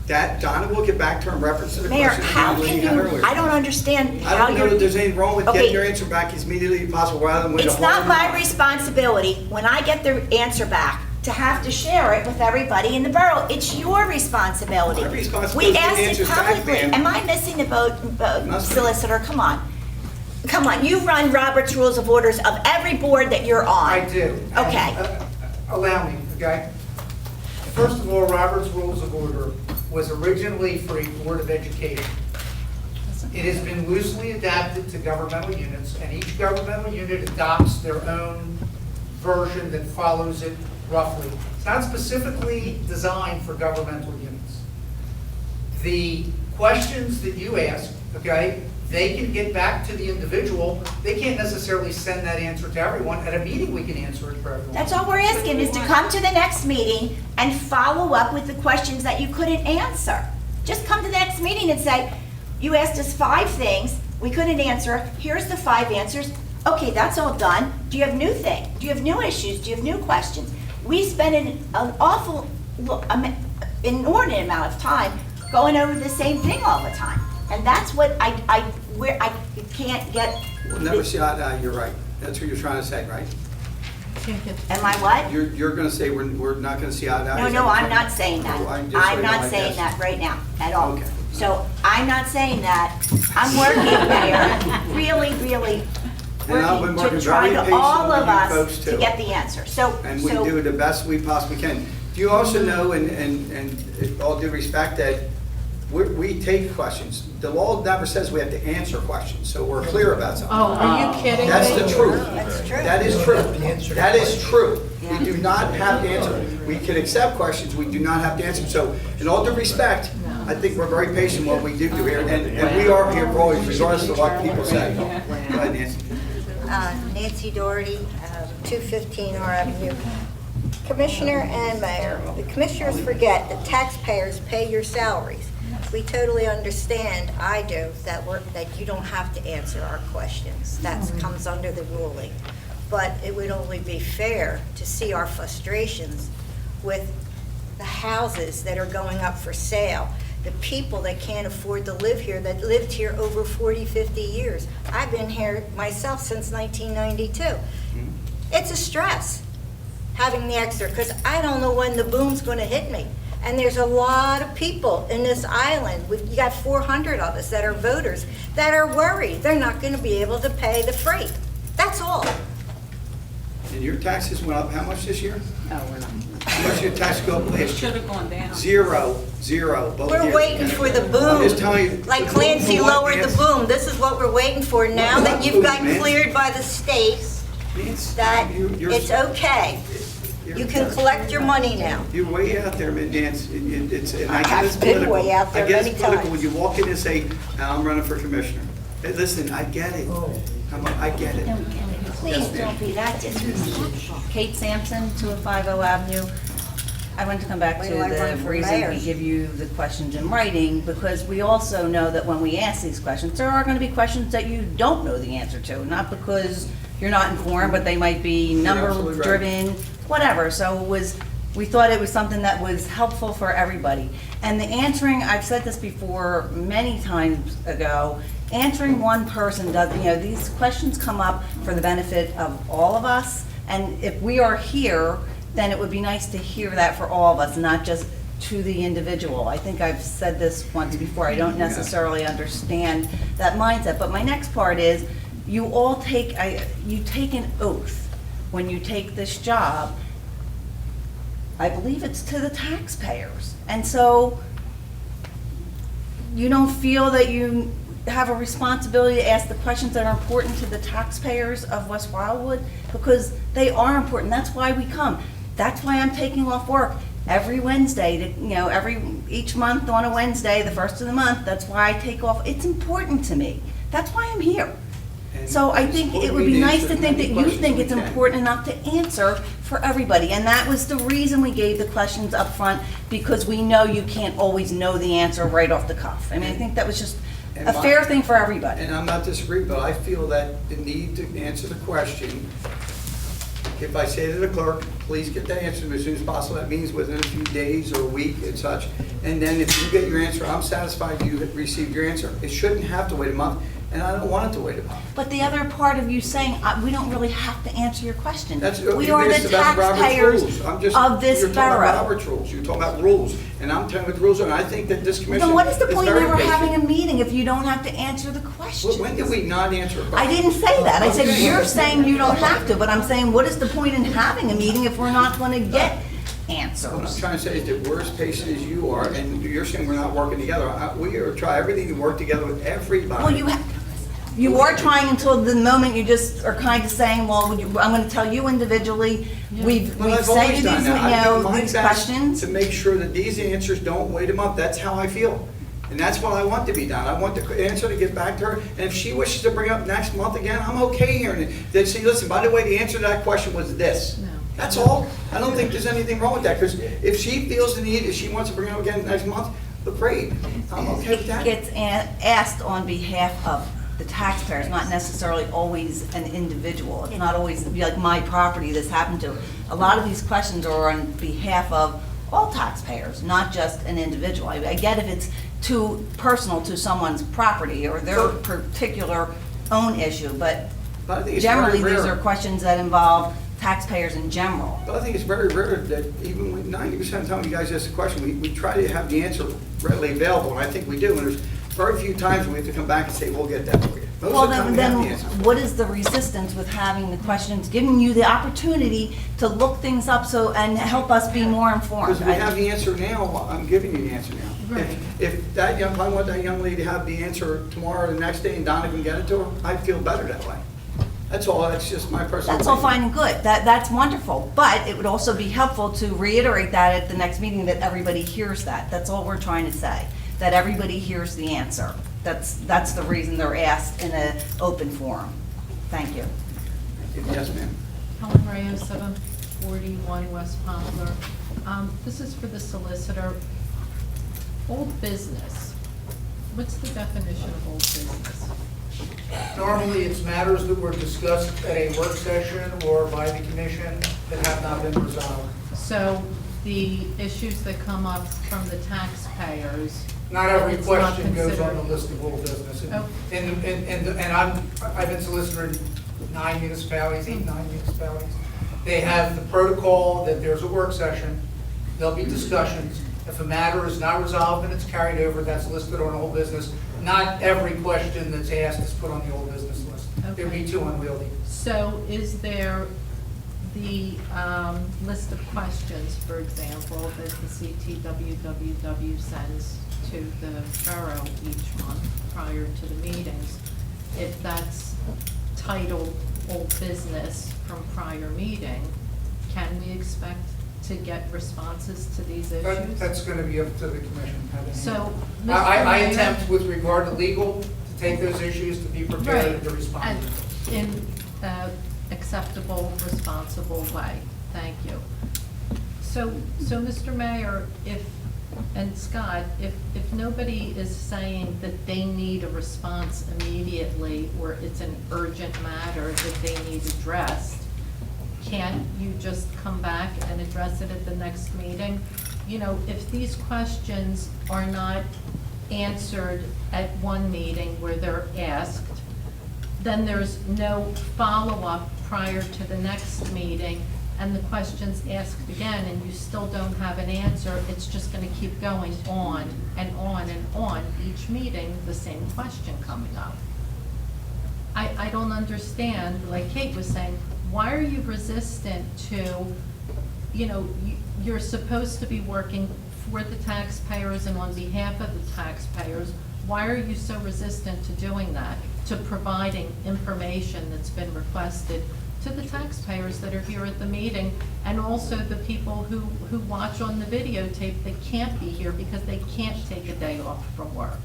That Donna will get back to her in reference to the Mayor, question. how can you, I don't understand how I don't know you're. that there's anything wrong with Okay. getting your answer back as immediately as possible rather than wait a It's whole not my month. responsibility, when I get the answer back, to have to share it with everybody in the borough. It's your responsibility. My responsibility We is to asked it answer back, publicly. ma'am. Am I missing the boat, Must be. solicitor? Come on. Come on, you run Robert's Rules of Orders of every board that you're on. I do. Okay. Allow me, okay? First of all, Robert's Rules of Order was originally for a Board of Education. It has been loosely adapted to governmental units, and each governmental unit adopts their own version that follows it roughly. It's not specifically designed for governmental units. The questions that you ask, okay, they can get back to the individual. They can't necessarily send that answer to everyone. At a meeting, we can answer it for everyone. That's all we're asking, is to come to the next meeting and follow up with the questions that you couldn't answer. Just come to the next meeting and say, you asked us 5 things, we couldn't answer, here's the 5 answers. Okay, that's all done. Do you have new things? Do you have new issues? Do you have new questions? We spend an awful, inordinate amount of time going over the same thing all the time. And that's what I can't get. We'll never see eye to eye, you're right. That's what you're trying to say, right? Am I what? You're gonna say we're not gonna see eye to eye? No, Is no, that I'm what not saying that. Oh, I'm just I'm saying, not I saying guess. that right now, at all. Okay. So I'm not saying that. I'm working there, really, And I've been working to working try very to all patiently of with you us folks, to too. get the answer. So, And we do the best we possibly can. Do you also know, and all due respect, that we take questions. The law never says we have to answer questions, so we're clear about something. Oh, are you kidding me? That's the truth. That's true. That is true. That is true. We do not have to answer. We can accept questions, we do not have to answer. So, in all due respect, I think we're very patient in what we do here, and we are here for always, regardless of what people say. Go ahead, Nancy. Nancy Doherty, 215 R Avenue. Commissioner and Mayor, the commissioners forget that taxpayers pay your salaries. We totally understand, I do, that you don't have to answer our questions. That comes under the ruling. But it would only be fair to see our frustrations with the houses that are going up for sale, the people that can't afford to live here, that lived here over 40, 50 years. I've been here myself since 1992. It's a stress having the extra, because I don't know when the boom's going to hit me. And there's a lot of people in this island, you got 400 of us that are voters, that are worried they're not going to be able to pay the freight. That's all. And your taxes went up how much this year? No, we're not. How much did your tax go up last year? Should have gone down. Zero, both years. We're waiting for the I'm just telling you. boom. Like Clancy lowered the boom. This is what we're waiting for now that you've gotten cleared by the state, that it's okay. You can collect your money now. You're way out there, Nance. And I get have it's been political. way out there I get many it's political times. when you walk in and say, I'm running for commissioner. Hey, listen, I get it. I get it. please don't be that disrespectful. Kate Sampson, 250 Avenue. I want to come back Wait to till I run the for reason mayor. we give you the questions in writing, because we also know that when we ask these questions, there are going to be questions that you don't know the answer to, not because you're not informed, but they might be absolutely right. number-driven, whatever. So we thought it was something that was helpful for everybody. And the answering, I've said this before many times ago, answering one person does, these questions come up for the benefit of all of us. And if we are here, then it would be nice to hear that for all of us, not just to the individual. I think I've said this once before, I don't necessarily understand that mindset. But my next part is, you all take an oath when you take this job. I believe it's to the taxpayers. And so you don't feel that you have a responsibility to ask the questions that are important to the taxpayers of West Wildwood, because they are important. That's why we come. That's why I'm taking off work every Wednesday, each month on a Wednesday, the first of the month. That's why I take off. It's important to me. That's why I'm here. And So I it's think it important would be to nice answer to as think that many you questions think as it's we can. important enough to answer for everybody. And that was the reason we gave the questions up front, because we know you can't always know the answer right off the cuff. I mean, I think that was just And a my- fair thing for everybody. And I'm not disagreeing, but I feel that the need to answer the question, if I say to the clerk, please get that answer as soon as possible, that means within a few days or a week and such. And then if you get your answer, I'm satisfied you have received your answer. It shouldn't have to wait a month, and I don't want it to wait a month. But the other part of you saying, we don't really have to answer your question. That's, We you are asked the about Robert's taxpayers rules. I'm just- of this You're talking about borough. Robert's rules, you're talking about rules, and I'm telling you what the rules are, and I think that this commission Then what is the point of very ever patient. having a meeting if you don't have to answer the questions? When did we not answer a question? I didn't say that. I said, Okay. you're saying you don't have to, but I'm saying, what is the point in having a meeting if we're not going to get What I'm answers? trying to say is that we're as patient as you are, and you're saying we're not working together. We are trying everything to work together with everybody. Well, you are trying until the moment you just are kind of saying, well, I'm going to tell you individually, we've Well, I've sent always you done these, that. I do my these best questions. to make sure that these answers don't wait a month. That's how I feel. And that's what I want to be done. I want the answer to get back to her. And if she wishes to bring up next month again, I'm okay hearing it. Then say, listen, by the way, the answer to that question was this. That's all. I don't think there's anything wrong with that, because if she feels the need, if she wants to bring it up again next month, great. I'm okay with that. Gets asked on behalf of the taxpayers, not necessarily always an individual. It's not always be like my property this happened to. A lot of these questions are on behalf of all taxpayers, not just an individual. I get if it's too personal to someone's property or their particular own issue, but But I think it's generally very these rare. are questions that involve taxpayers in general. But I think it's very rare that even when 90% of the time you guys ask a question, we try to have the answer readily available, and I think we do. And there's very few times we have to come back and say, we'll get that for you. Most Well, of the time, we have the then answer. what is the resistance with having the questions, giving you the opportunity to look things up so, and help us be more informed? Because we have the answer now, I'm giving you the answer now. Right. If that young, if I want that young lady to have the answer tomorrow or the next day and Donna can get it to her, I'd feel better that way. That's all, that's just my personal That's all opinion. fine and good, that's wonderful, but it would also be helpful to reiterate that at the next meeting, that everybody hears that. That's all we're trying to say, that everybody hears the answer. That's the reason they're asked in an open forum. Thank you. Yes, ma'am. Helen Rayo, 741 West Poplar. This is for the solicitor. Old business. What's the definition of old business? Normally, it's matters that were discussed at a work session or by the commission that have not been resolved. So the issues that come up from the taxpayers. Not every it's not question goes on the considered- list of old business. Oh. And I've been solicitor in 9 municipalities, 8, 9 municipalities. They have the protocol that there's a work session, there'll be discussions. If a matter is not resolved and it's carried over, that's listed on old business. Not every question that's asked is put on the old business list. It'd be too unwieldy. So is there the list of questions, for example, that the CTWWW sends to the borough each month prior to the meetings? If that's titled old business from prior meeting, can we expect to get responses to these issues? That's going to be up to the commission. So, Mr. I Mayor- attempt with regard to legal to take those issues, to be prepared and to respond. And in acceptable, responsible way. Thank you. So Mr. Mayor, and Scott, if nobody is saying that they need a response immediately or it's an urgent matter that they need addressed, can't you just come back and address it at the next meeting? You know, if these questions are not answered at one meeting where they're asked, then there's no follow-up prior to the next meeting, and the question's asked again, and you still don't have an answer, it's just gonna keep going on and on and on, each meeting, the same question coming up. I don't understand, like Kate was saying, why are you resistant to, you're supposed to be working for the taxpayers and on behalf of the taxpayers. Why are you so resistant to doing that, to providing information that's been requested to the taxpayers that are here at the meeting, and also the people who watch on the videotape that can't be here because they can't take a day off from work?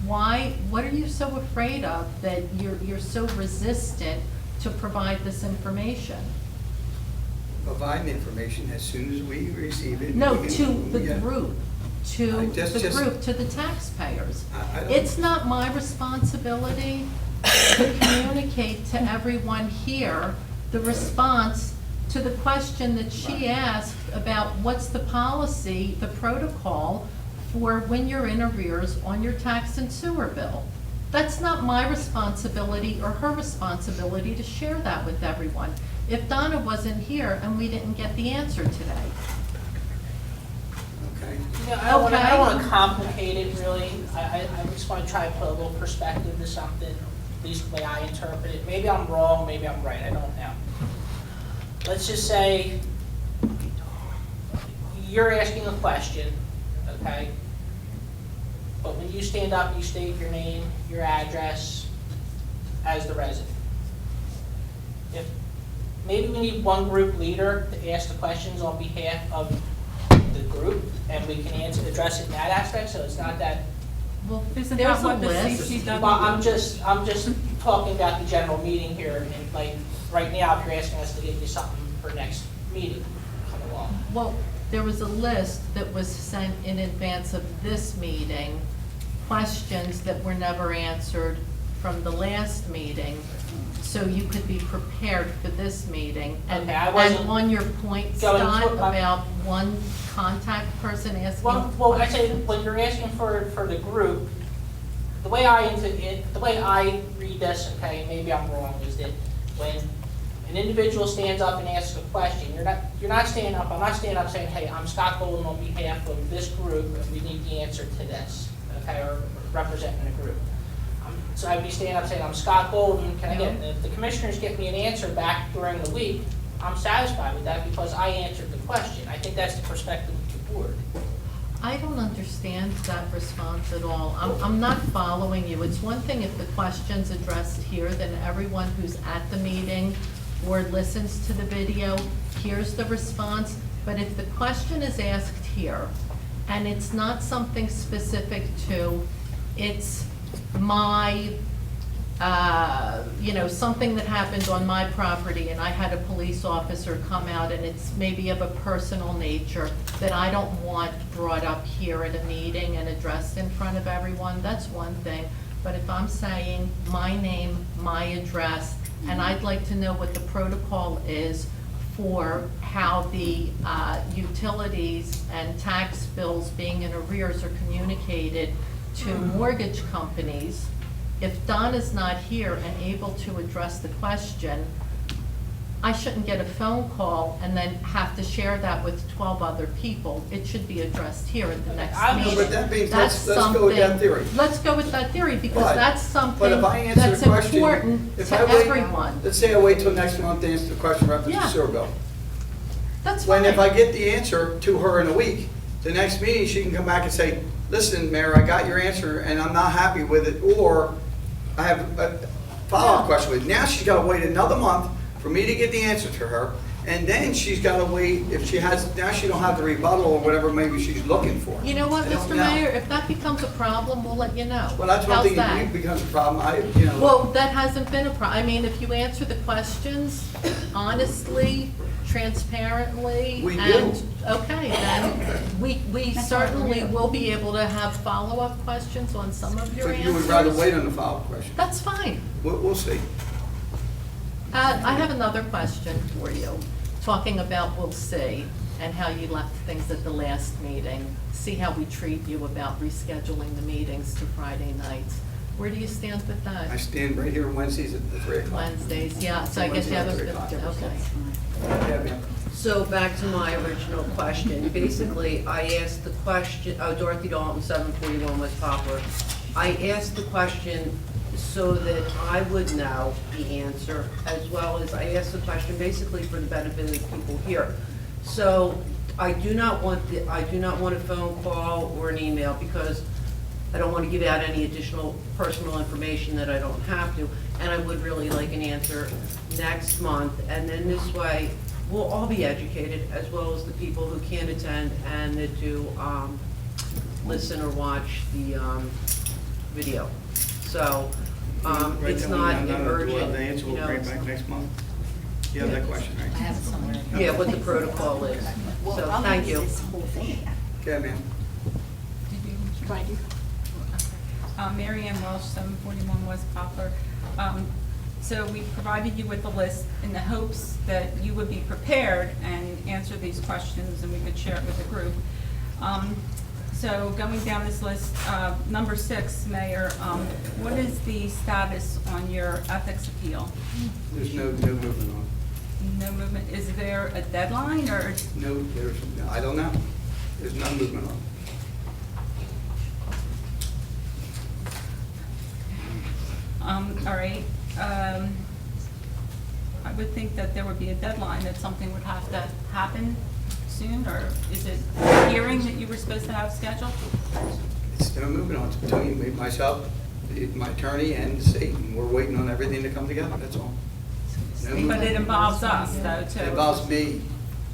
What are you so afraid of that you're so resistant to provide this information? Provide the information as soon as we receive it. No, We can- to the yeah. group, to the taxpayers. I don't- It's not my responsibility to communicate to everyone here the response to the question that she asked about what's the policy, the protocol for when you're in arrears on your tax and sewer bill. That's not my responsibility or her responsibility to share that with everyone. If Donna wasn't here and we didn't get the answer today. Okay. I don't Okay. want to complicate it, really. I just want to try to put a little perspective to something, at least the way I interpret it. Maybe I'm wrong, maybe I'm right, I don't know. Let's just say you're asking a question, okay? But when you stand up, you state your name, your address as the resident. Maybe we need one group leader to ask the questions on behalf of the group, and we can address it in that aspect, so it's not that. Well, isn't There's that what a the list. CCW? Well, I'm just talking about the general meeting here, and like, right now, if you're asking us to give you something for next meeting, come along. Well, there was a list that was sent in advance of this meeting, questions that were never answered from the last meeting, so you could be prepared for this meeting. And Okay, I wasn't and on your point, going Scott, to- about one contact person asking. Well, I say, when you're asking for the group, the way I read this, okay, maybe I'm wrong, is that when an individual stands up and asks a question, you're not standing up, I'm not standing up saying, hey, I'm Scott Golden on behalf of this group, and we need the answer to this, okay, or representing a group. So I'd be standing up saying, I'm Scott Golden, can I get, if the commissioners get me an answer back during the week, I'm satisfied with that because I answered the question. I think that's the perspective of the board. I don't understand that response at all. I'm not following you. It's one thing if the question's addressed here, then everyone who's at the meeting or listens to the video hears the response. But if the question is asked here, and it's not something specific to, it's my, something that happened on my property and I had a police officer come out and it's maybe of a personal nature that I don't want brought up here at a meeting and addressed in front of everyone, that's one thing. But if I'm saying my name, my address, and I'd like to know what the protocol is for how the utilities and tax bills being in arrears are communicated to mortgage companies. If Don is not here and able to address the question, I shouldn't get a phone call and then have to share that with 12 other people. It should be addressed here at the next I know, meeting. but that means, That's let's go with that something- theory. Let's go with that theory, because But- that's But something if I answer that's the question, important if to I wait, everyone. let's say I wait till next month to answer the question reference Yeah. to sewer bill. That's fine. When if I get the answer to her in a week, the next meeting, she can come back and say, listen, Mayor, I got your answer and I'm not happy with it, or I have a follow-up Yeah. question with it. Now she's gotta wait another month for me to get the answer to her, and then she's gotta wait, if she has, now she don't have the rebuttal or whatever maybe she's looking for. You know what, I don't Mr. know. Mayor, if that becomes a problem, we'll let you know. Well, that's one How's thing, that? if it becomes a problem, Well, that hasn't been a problem. I mean, if you answer the questions honestly, transparently. We do. And, okay, then we certainly will be able to have follow-up questions on some of your but answers. you would rather wait on the follow-up question. That's fine. We'll see. I have another question for you, talking about we'll see, and how you left things at the last meeting. See how we treat you about rescheduling the meetings to Friday nights. Where do you stand with that? I stand right here Wednesdays at 3 o'clock. Wednesdays, yeah, so I guess you haven't been, okay. Yeah, ma'am. So back to my original question. Basically, I asked the question, Dorothy Dalton, 741 West Poplar. I asked the question so that I would know the answer, as well as I asked the question basically for the benefit of the people here. So I do not want a phone call or an email, because I don't want to give out any additional personal information that I don't have to. And I would really like an answer next month, and then this way, we'll all be educated, as well as the people who can't attend and that do listen or watch the video. So, Right it's then, not I'm an gonna do urgent, the answer, you we'll know. bring it back next month. You have that question, right? I have it somewhere. Yeah, what the protocol is. So, thank you. This whole thing again. Okay, ma'am. Did you? Go ahead. Mary Ann Welsh, 741 West Poplar. So we provided you with a list in the hopes that you would be prepared and answer these questions, and we could share it with the group. So going down this list, number 6, Mayor, what is the status on your ethics appeal? There's no movement on No movement. Is there a deadline, or? it. No, I don't know. There's no movement on it. All right. I would think that there would be a deadline, that something would have to happen soon, or is it a hearing that you were supposed to have scheduled? It's no movement on it. It's between me, myself, my attorney, and the state, and we're waiting on everything to come together, that's all. No But movement. it involves us, though, too. It involves me.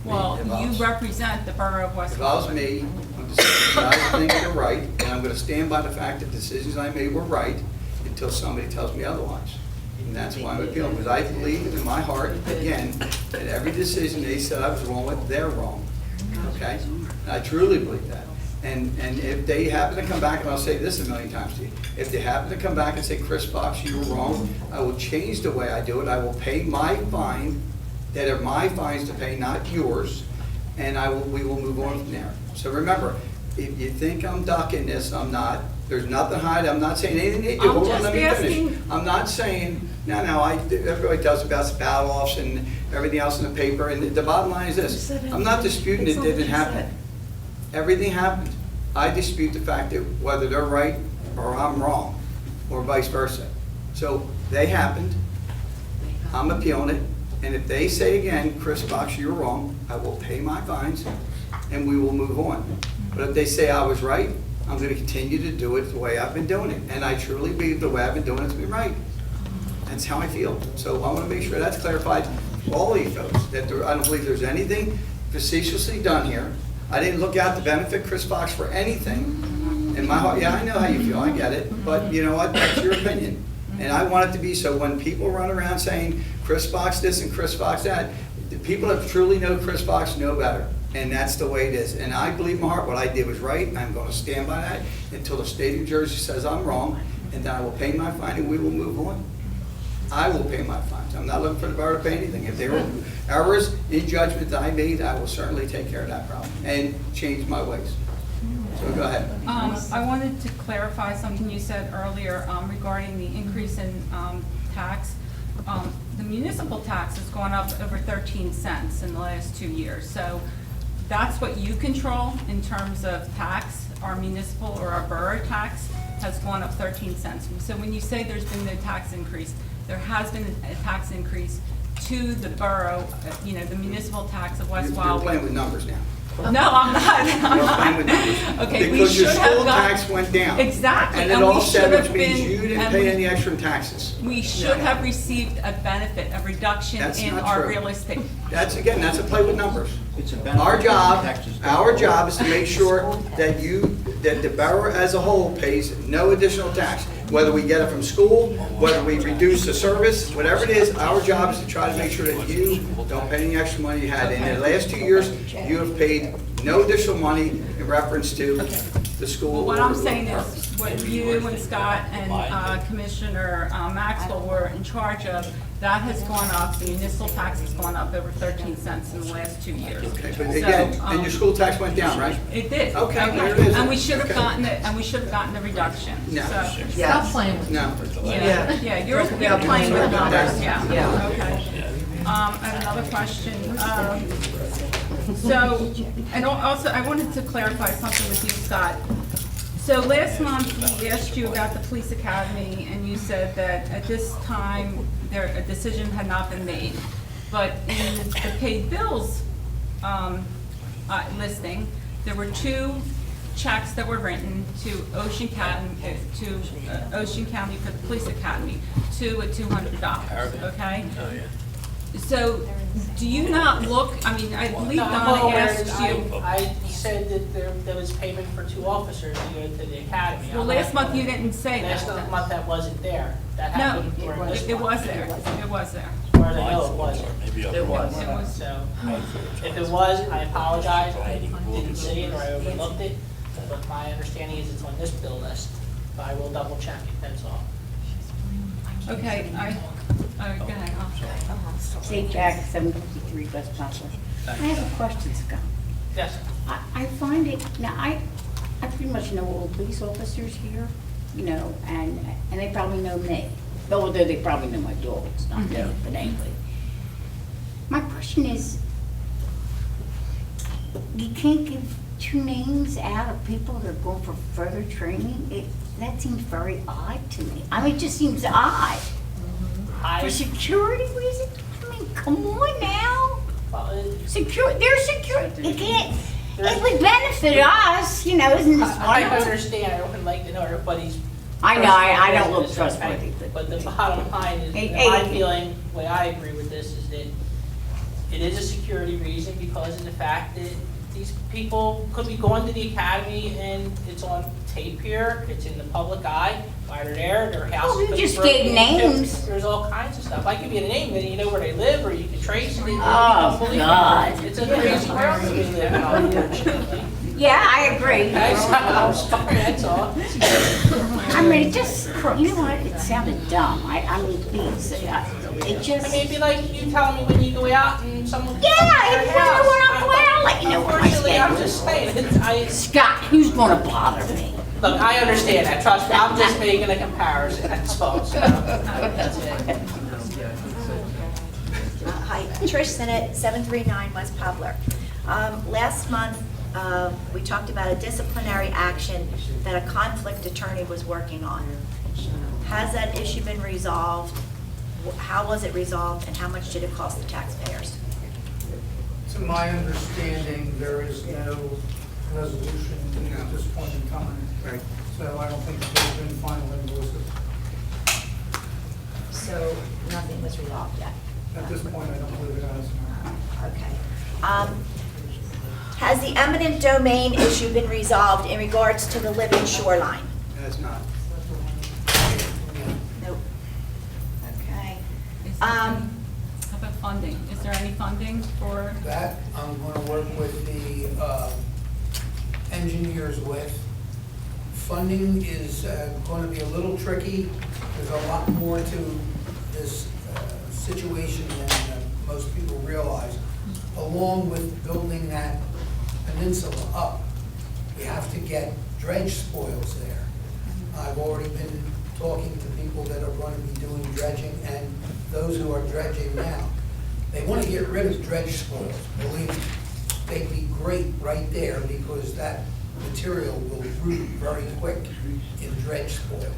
Well, It you involves- represent the borough of It West involves Warwick. me. I'm deciding that I think they're right, and I'm gonna stand by the fact that decisions I made were right until somebody tells me otherwise. And that's why I'm appealing, because I believe in my heart, again, that every decision they said I was wrong with, they're wrong. Okay? And I truly believe that. And if they happen to come back, and I'll say this a million times to you, if they happen to come back and say, Chris Fox, you were wrong, I will change the way I do it. I will pay my fine, that are my fines to pay, not yours, and we will move on from there. So remember, if you think I'm ducking this, I'm not. There's nothing to hide. I'm not saying anything they do. I'm Hold on, just let me finish. asking- I'm not saying, no, everybody does about spout offs and everything else in the paper, and the bottom line is this. I'm not disputing it didn't happen. Everything happened. I dispute the fact that whether they're right or I'm wrong, or vice versa. So they happened. I'm appealing it, and if they say again, Chris Fox, you're wrong, I will pay my fines, and we will move on. But if they say I was right, I'm going to continue to do it the way I've been doing it, and I truly believe the way I've been doing it to be right. That's how I feel. So I want to make sure that's clarified for all of you folks, that I don't believe there's anything facetiously done here. I didn't look out to benefit Chris Fox for anything. In my heart, yeah, I know how you feel, I get it, but you know what, that's your opinion. And I want it to be so when people run around saying Chris Fox this and Chris Fox that, the people that truly know Chris Fox know better. And that's the way it is. And I believe in my heart what I did was right, and I'm going to stand by that until the state of New Jersey says I'm wrong, and then I will pay my fine and we will move on. I will pay my fines. I'm not looking for the borough to pay anything. If there were errors in judgment that I made, I will certainly take care of that problem and change my ways. So go ahead. I wanted to clarify something you said earlier regarding the increase in tax. The municipal tax has gone up over 13 cents in the last 2 years. So that's what you control in terms of tax. Our municipal or our borough tax has gone up 13 cents. So when you say there's been no tax increase, there has been a tax increase to the borough, the municipal tax of West You're Wildwood. playing with numbers now. No, I'm not. You're playing with numbers. Okay, we Because your should have school got- tax went down. Exactly, And it and we offset, should have which means been- you didn't and pay we- any extra taxes. We should have received a benefit, a reduction That's in not our true. real estate. That's a play with numbers. It's a benefit. Our job, Taxes. is to make sure that that the borough as a whole pays no additional tax. Whether we get it from school, whether we reduce the service, whatever it is, our job is to try to make sure that you don't pay any extra money you had. In the last 2 years, you have paid no additional money in reference to the school. Well, what I'm saying is, what you and Scott and Commissioner Maxwell were in charge of, that has gone up, the municipal tax has gone up over 13 cents in the last 2 years. Okay, but So, again, and your school tax went down, right? It did. Okay, there it is. And we should have Okay. gotten it, and we should have gotten the reduction. No. So, Yes. playing with No. yeah, you're playing with numbers, yeah. Yeah. Okay. And another question. So, and also, I wanted to clarify something with you, Scott. So last month, we asked you about the police academy, and you said that at this time, a decision had not been made. But in the paid bills listing, there were 2 checks that were written to Ocean County for the police academy, 2 at $200, okay? So, do you not look, I believe Donna asked you. I said that there was payment for 2 officers to go to the academy. Well, last month you didn't say Last that. month that wasn't there. That No, happened during this it was month. there, it was there. As far as I know, it wasn't. It was. It was. So, if it was, I apologize, I didn't see it or I overlooked it, but my understanding is it's on this bill list. But I will double check it, that's all. Okay, go ahead. St. Jack, 753 West Poplar. I have a question, Scott. Yes, I find it, now, I pretty much know all the police officers here, and they probably know me. Although they probably know my dogs, not me, but anyway. My question is, you can't give 2 names out of people that are going for further training? That seems very odd to me. It just seems odd. For security reasons? Come on now. They're secure, you can't, it would benefit us, isn't this I wonderful? understand, I would like to know everybody's. I know, I don't look personal business, trustworthy, okay? but- But the bottom line is, Hey, my hey. feeling, the way I agree with this is that it is a security reason because of the fact that these people could be going to the academy and it's on tape here, it's in the public eye, while they're there, their house. Oh, you could be just broken gave into. names. There's all kinds of stuff. I give you a name, then you know where they live, or you can trace it. Oh, God. It's a crazy world that we live in, unfortunately. Yeah, I agree. I'm sorry, that's all. I mean, it just, you know what, it sounded dumb. I mean, please, it I just. mean, it'd be like you telling me when you go out and someone. Yeah, if you know when I'm going, I'll let you know what my Unfortunately, I'm schedule just is. saying, Scott, who's gonna bother me? look, I understand that, trust me, I'm just making a comparison, that's all, so, that's it. Hi, Trish Sinnott, 739 West Poplar. Last month, we talked about a disciplinary action that a conflict attorney was working on. Has that issue been resolved? How was it resolved, and how much did it cost the taxpayers? To my understanding, there is no resolution at this point in time. Right. So I don't think there's been final invoices. So nothing was resolved yet? At this point, I don't believe it has. Okay. Has the eminent domain issue been resolved in regards to the living shoreline? That's not. Nope. Okay. How about funding? Is there any funding for? That, I'm going to work with the engineers with. Funding is going to be a little tricky. There's a lot more to this situation than most people realize. Along with building that peninsula up, we have to get dredge spoils there. I've already been talking to people that are going to be doing dredging and those who are dredging now. They want to get rid of dredge spoils, believe me. They'd be great right there because that material will root very quick in dredge spoils.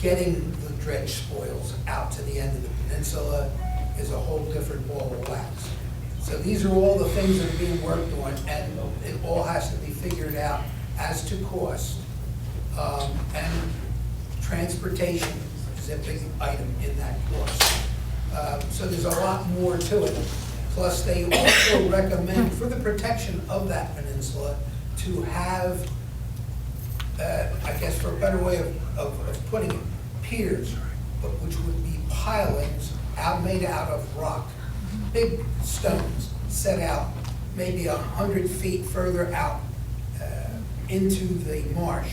Getting the dredge spoils out to the end of the peninsula is a whole different ball of wax. So these are all the things that are being worked on, and it all has to be figured out as to cost. And transportation is a big item in that cost. So there's a lot more to it. Plus, they also recommend, for the protection of that peninsula, to have, I guess for a better way of putting it, piers, but which would be pilings made out of rock. Big stones set out maybe 100 feet further out into the marsh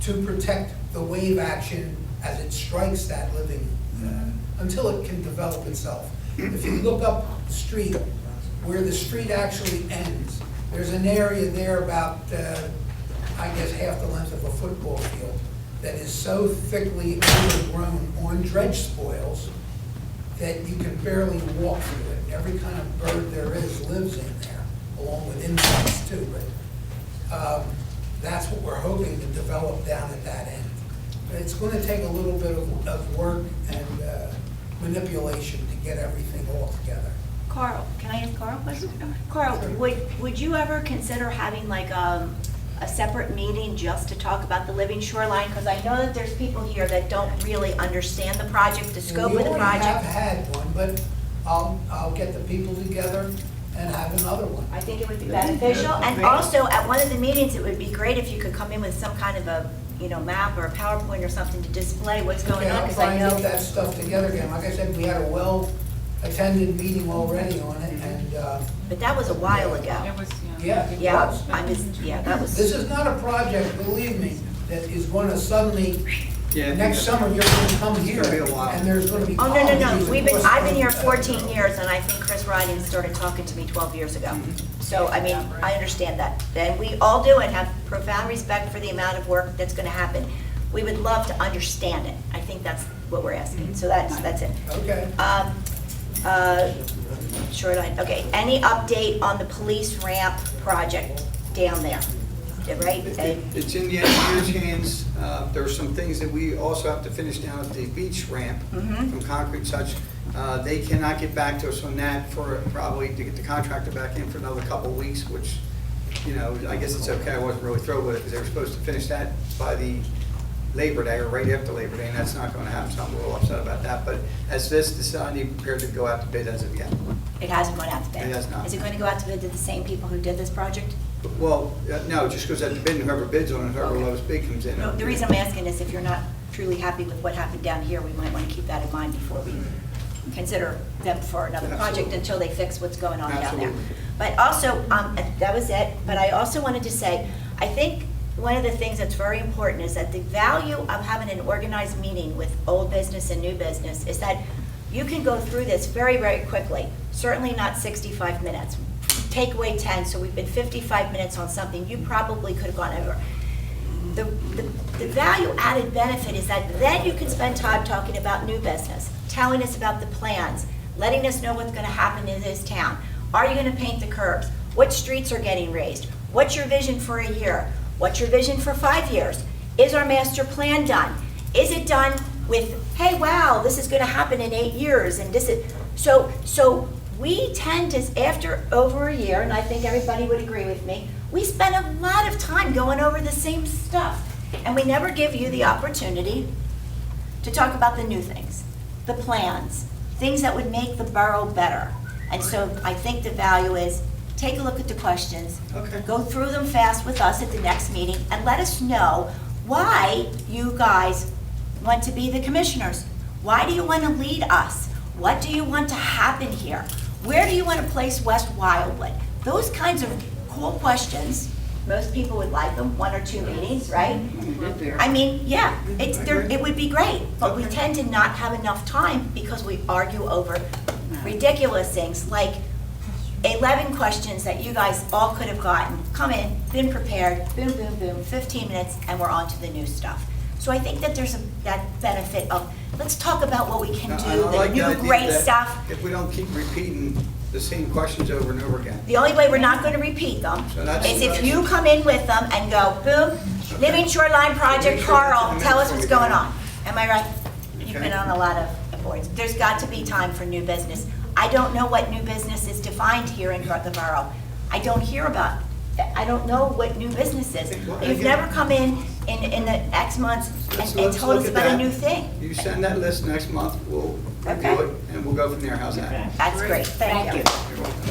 to protect the wave action as it strikes that living, until it can develop itself. If you look up the street, where the street actually ends, there's an area there about, I guess, half the length of a football field that is so thickly overgrown on dredge spoils that you can barely walk through it. Every kind of bird there is lives in there, along with insects too. But that's what we're hoping to develop down at that end. But it's going to take a little bit of work and manipulation to get everything all together. Carl, can I ask Carl a question? Carl, would you ever consider having like a separate meeting just to talk about the living shoreline? Because I know that there's people here that don't really understand the project, the scope of the We already have project. had one, but I'll get the people together and have another one. I think it would be beneficial. And also, at one of the meetings, it would be great if you could come in with some kind of a, map or a PowerPoint or something to display what's going Okay, on, I'll because I try and know. get that stuff together again. Like I said, we had a well-attended meeting already on it, and, But that was a while ago. It was, yeah, it Yeah, was. that was. This is not a project, believe me, that is going to suddenly, Yeah. next summer, you're going to come here, It's gonna be a while. and there's going to be Oh, policies. no. and I've been here 14 years, and I think Chris Riding started talking to me 12 years ago. So, I mean, I understand that. And we all do and have profound respect for the amount of work that's gonna happen. We would love to understand it. I think that's what we're asking, so that's it. Okay. Shoreline, okay. Any update on the police ramp project down there? Right? It's in the engineer's hands. There are some things that we also have to finish down at the beach ramp from concrete and such. They cannot get back to us on that for probably to get the contractor back in for another couple of weeks, which, I guess it's okay. I wasn't really thrilled with it because they were supposed to finish that by the Labor Day or right after Labor Day, and that's not going to happen, so I'm a little upset about that. But as this, it's not even prepared to go out to bid as of yet. It hasn't gone out to bid? It has not. Is it going to go out to bid to the same people who did this project? Well, no, it just goes out to bid, and whoever bids on it, whoever lowest bid comes in. No, the reason I'm asking is if you're not truly happy with what happened down here, we might want to keep that in mind before we consider them for another project Absolutely. until they fix what's going on down there. Absolutely. But also, that was it, but I also wanted to say, I think one of the things that's very important is that the value of having an organized meeting with old business and new business is that you can go through this very, very quickly, certainly not 65 minutes. Take away 10, so we've been 55 minutes on something you probably could have gone over. The value added benefit is that then you can spend time talking about new business, telling us about the plans, letting us know what's gonna happen in this town. Are you gonna paint the curbs? What streets are getting raised? What's your vision for a year? What's your vision for 5 years? Is our master plan done? Is it done with, hey, wow, this is gonna happen in 8 years, and this is, so we tend to, after over a year, and I think everybody would agree with me, we spend a lot of time going over the same stuff, and we never give you the opportunity to talk about the new things, the plans, things that would make the borough better. And so I think the value is, take a look at the questions, Okay. go through them fast with us at the next meeting, and let us know why you guys want to be the commissioners. Why do you want to lead us? What do you want to happen here? Where do you want to place West Wildwood? Those kinds of cool questions. Most people would like them, 1 or 2 meetings, right? I mean, yeah, it would be great, but we tend to not have enough time because we argue over ridiculous things like 11 questions that you guys all could have gotten, come in, been prepared, boom, boom, boom, 15 minutes, and we're on to the new stuff. So I think that there's that benefit of, let's talk about what we can And do, I the like the new idea great that stuff. If we don't keep repeating the same questions over and over again. The only way we're not going to repeat them So that's- is if you come in with them and go, boom, Living Shoreline Project, Make sure that's Carl, in the tell us minutes what's when we going do on. Am I right? You've been on a lot of boards. There's got to be time for new business. I don't know what new business is defined here in the borough. I don't hear about, I don't know what new business is. You've never come in the X months Let's and told look us at about a that. new thing. You send that list next month, we'll Okay. review it, and we'll go from there. How's that? That's great, thank you. You're welcome.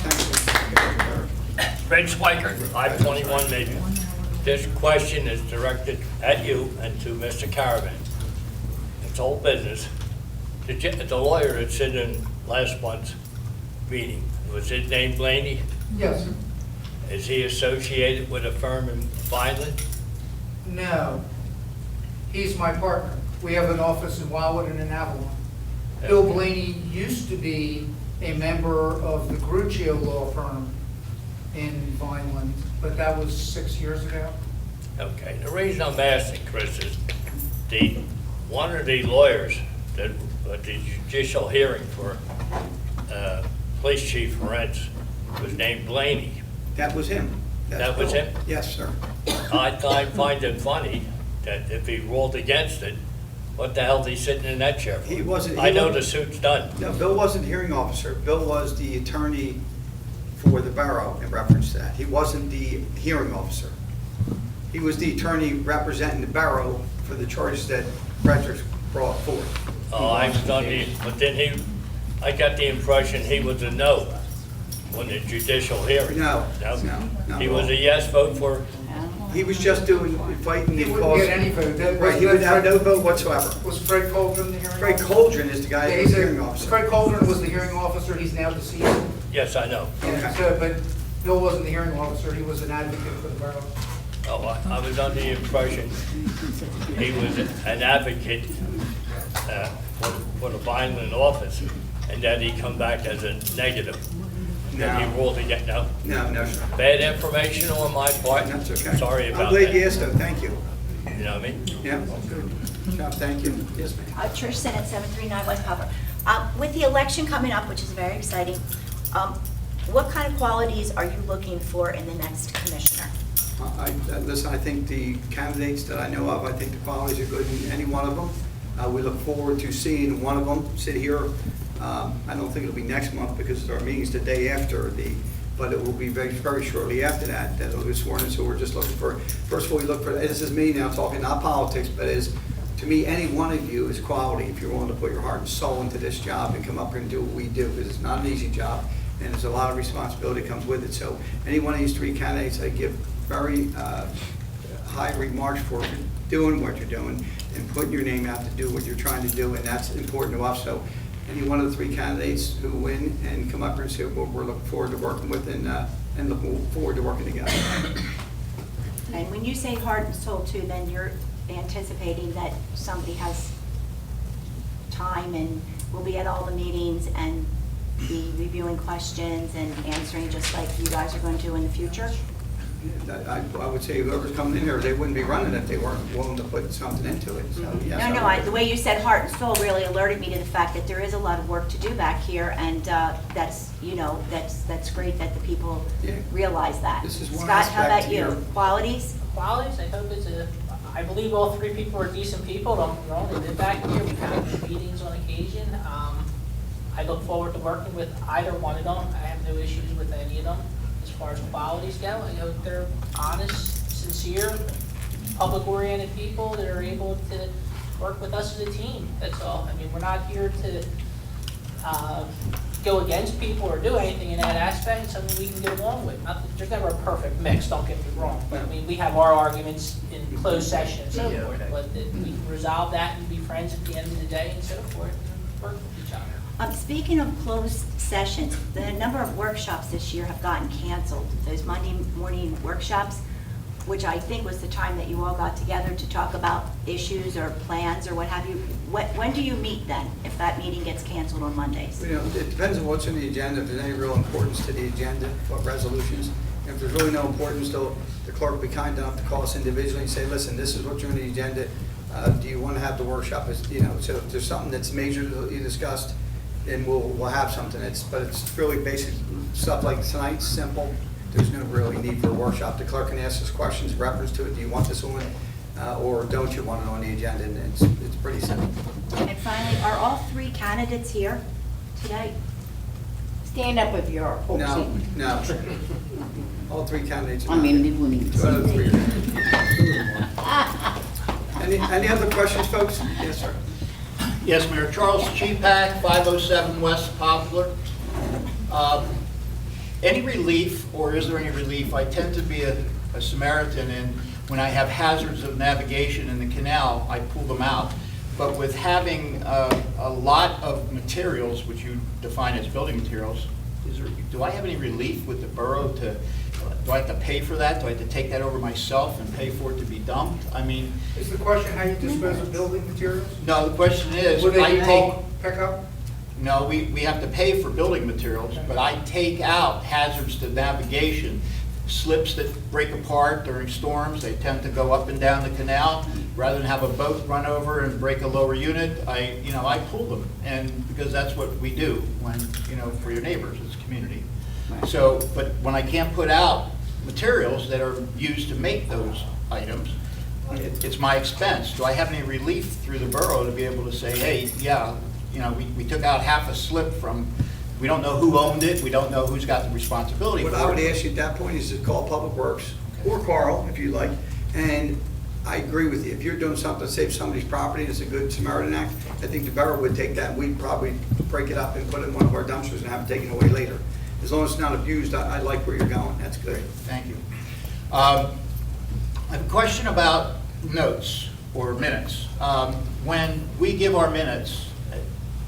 Thank you. Reg Swiker, 521 Mayview. This question is directed at you and to Mr. Caravan. It's old business. The lawyer that said in last month's meeting, was his name Blaney? Yes. Is he associated with a firm in Vineland? No. He's my partner. We have an office in Wildwood and in Avalon. Bill Blaney used to be a member of the Gruccio law firm in Vineland, but that was 6 years ago. Okay, the reason I'm asking, Chris, is one of the lawyers that the judicial hearing for Police Chief Rentz was named Blaney. That was him. That's That was Bill. him? Yes, sir. I find it funny that if he ruled against it, what the hell is he sitting in that chair for? He wasn't- I know the suit's done. No, Bill wasn't the hearing officer. Bill was the attorney for the borough in reference to that. He wasn't the hearing officer. He was the attorney representing the borough for the charges that Frederick brought forth. Oh, I was on the, but then I got the impression he was a no on the judicial hearing. No. He was a yes vote for, He was just fighting the He cause. wouldn't get any vote. Right, he would have no vote whatsoever. Was Fred Coldren the hearing officer? Fred Coldren is the guy Yeah, who's he's the hearing officer. Fred Coldren was the hearing officer, he's now deceased. yes, I know. Yeah, so, but Bill wasn't the hearing officer, he was an advocate for the borough. Oh, I was under the impression he was an advocate for the Vineland office, and that he come back as a negative. That he No. ruled against, no? No, sir. Bad information on my part. That's okay. Sorry about I'm glad you that. asked, though. Thank you. You know what I mean? Yeah, good. Job, thank you. Yes, ma'am. Trish Sinnott, 739 West Poplar. With the election coming up, which is very exciting, what kind of qualities are you looking for in the next commissioner? Listen, I think the candidates that I know of, I think the qualities are good in any one of them. We look forward to seeing one of them sit here. I don't think it'll be next month because our meeting's the day after but it will be very, very shortly after that it'll be sworn in. So we're just looking for, first of all, we look for, this is me now talking, not politics, but to me, any one of you is quality if you're willing to put your heart and soul into this job and come up here and do what we do, because it's not an easy job and there's a lot of responsibility that comes with it. So any one of these three candidates, I give very high remarks for doing what you're doing. and putting your name out to do what you're trying to do, and that's important to us. So any one of the three candidates who win and come up here and say, well, we're looking forward to working with and looking forward to working together. And when you say heart and soul too, then you're anticipating that somebody has time and will be at all the meetings and be reviewing questions and answering just like you guys are going to in the future? I would say whoever's coming in here, they wouldn't be running if they weren't willing to put something into it. So, yes, No, the way you said heart and soul really alerted me to the fact that there is a lot of work to do back here, and that's, that's great that the people realize that. This is one Scott, how aspect about you? here. Qualities? Qualities, I hope I believe all three people are decent people, don't get me wrong, they live back here, we've had meetings on occasion. I look forward to working with either one of them, I have no issues with any of them. As far as qualities go, I hope they're honest, sincere, public-oriented people that are able to work with us as a team, that's all. I mean, we're not here to go against people or do anything in that aspect. It's something we can get along with. There's never a perfect mix, don't get me wrong. But I mean, we have our arguments in closed session and so forth, but that we can resolve that and be friends at the end of the day and so forth, and work with each other. Speaking of closed sessions, the number of workshops this year have gotten canceled. Those Monday morning workshops, which I think was the time that you all got together to talk about issues or plans or what have you. When do you meet then, if that meeting gets canceled on Mondays? It depends on what's in the agenda, if there's any real importance to the agenda, what resolutions. If there's really no importance, the clerk will be kind enough to call us individually and say, listen, this is what's on the agenda. Do you want to have the workshop? So if there's something that's major to be discussed, then we'll have something. But it's really basic stuff like tonight's simple. There's no really need for a workshop. The clerk can ask us questions in reference to it. Do you want this on, or don't you want it on the agenda? And it's pretty simple. And finally, are all three candidates here today? Stand up if you're. No. All three candidates. I mean, they wouldn't even Two out of say three. Any other questions, folks? Yes, sir. Yes, Mayor. Charles Cheepak, 507 West Poplar. Any relief, or is there any relief? I tend to be a Samaritan, and when I have hazards of navigation in the canal, I pull them out. But with having a lot of materials, which you define as building materials, do I have any relief with the borough do I have to pay for that? Do I have to take that over myself and pay for it to be dumped? I mean... Is the question how you dispose of building materials? No, the question is... Would they be pickup? No, we have to pay for building materials, but I take out hazards to navigation, slips that break apart during storms. They tend to go up and down the canal. Rather than have a boat run over and break a lower unit, I pull them, and because that's what we do when, for your neighbors, it's community. So, but when I can't put out materials that are used to make those items, it's my expense. Do I have any relief through the borough to be able to say, hey, yeah, we took out half a slip from, we don't know who owned it, we don't know who's got the responsibility for it. What I would ask you at that point is to call Public Works, or Carl, if you like, and I agree with you. If you're doing something to save somebody's property, it's a good Samaritan act, I think the borough would take that, we'd probably break it up and put it in one of our dumpsters and have it taken away later. As long as it's not abused, I like where you're going, that's good. Thank you. I have a question about notes or minutes. When we give our minutes,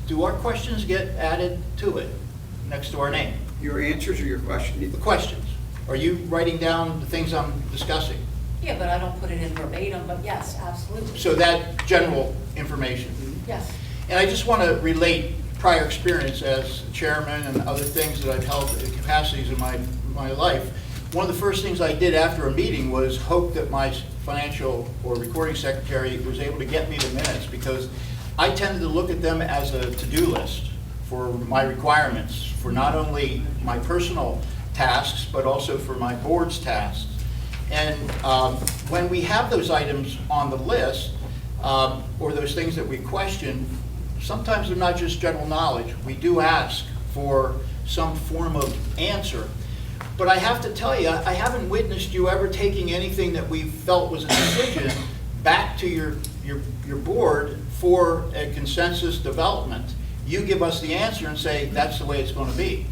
do our questions get added to it, next to our name? Your answers or your question? The questions. Are you writing down the things I'm discussing? Yeah, but I don't put it in verbatim, but yes, absolutely. So that general information. Yes. And I just want to relate prior experience as chairman and other things that I've held in capacities in my life. One of the first things I did after a meeting was hope that my financial or recording secretary was able to get me the minutes, because I tended to look at them as a to-do list for my requirements, for not only my personal tasks, but also for my board's tasks. And when we have those items on the list, or those things that we question, sometimes they're not just general knowledge. We do ask for some form of answer. But I have to tell you, I haven't witnessed you ever taking anything that we felt was a decision back to your board for a consensus development. You give us the answer and say, that's the way it's going to be.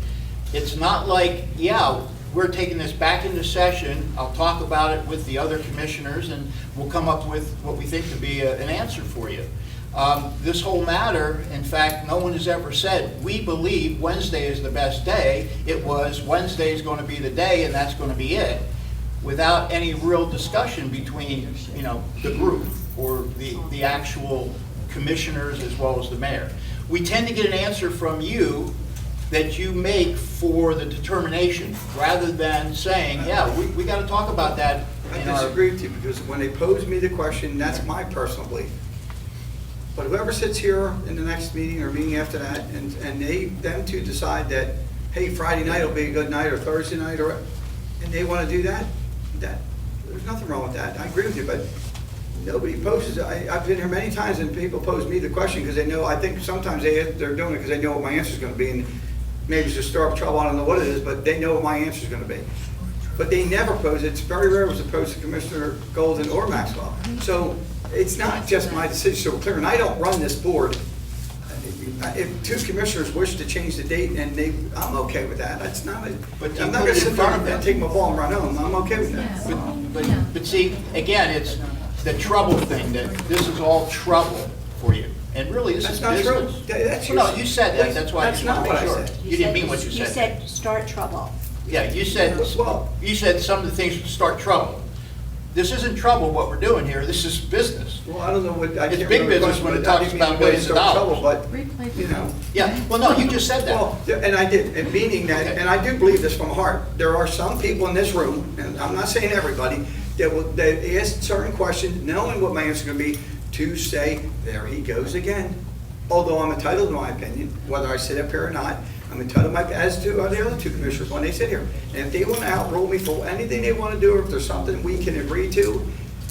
It's not like, yeah, we're taking this back into session. I'll talk about it with the other commissioners, and we'll come up with what we think to be an answer for you. This whole matter, in fact, no one has ever said, we believe Wednesday is the best day. It was, Wednesday is going to be the day, and that's going to be it, without any real discussion between, the group or the actual commissioners as well as the mayor. We tend to get an answer from you that you make for the determination, rather than saying, yeah, we got to talk about that. I disagree with you, because when they pose me the question, that's my personal belief. But whoever sits here in the next meeting or meeting after that, and them two decide that, hey, Friday night will be a good night, or Thursday night, and they want to do that, there's nothing wrong with that. I agree with you, but nobody poses. I've been here many times, and people pose me the question because they know. I think sometimes they're doing it because they know what my answer is going to be, and maybe it's just stir up trouble. I don't know what it is, but they know what my answer is going to be. But they never pose. It's very rare it was opposed to Commissioner Golden or Maxwell. So it's not just my decision. So we're clear, and I don't run this board. If two commissioners wish to change the date, and I'm okay with that. That's not. But I'm not going to sit there and take my ball and run home. I'm okay with that. But see, again, it's the trouble thing, that this is all trouble for you. And really, this is That's not true. business. That's No, you said that, that's why I that's just want not to what make I sure. said. You didn't mean what you said. You said start trouble. Yeah, you Well- said some of the things would start trouble. This isn't trouble, what we're doing here, this is business. Well, I don't know what. I It's can't big remember the business when it question, but I talks didn't about mean to go millions of start dollars. trouble, But, Yeah, well, no, you just said that. Well, and I did, and meaning that, Okay. and I do believe this from heart, there are some people in this room, and I'm not saying everybody, that ask certain questions, knowing what my answer is going to be, to say, there he goes again. Although I'm entitled to my opinion, whether I sit up here or not, I'm entitled to my, as to the other two commissioners when they sit here. And if they want to outrule me for anything they want to do, or if there's something we can agree to,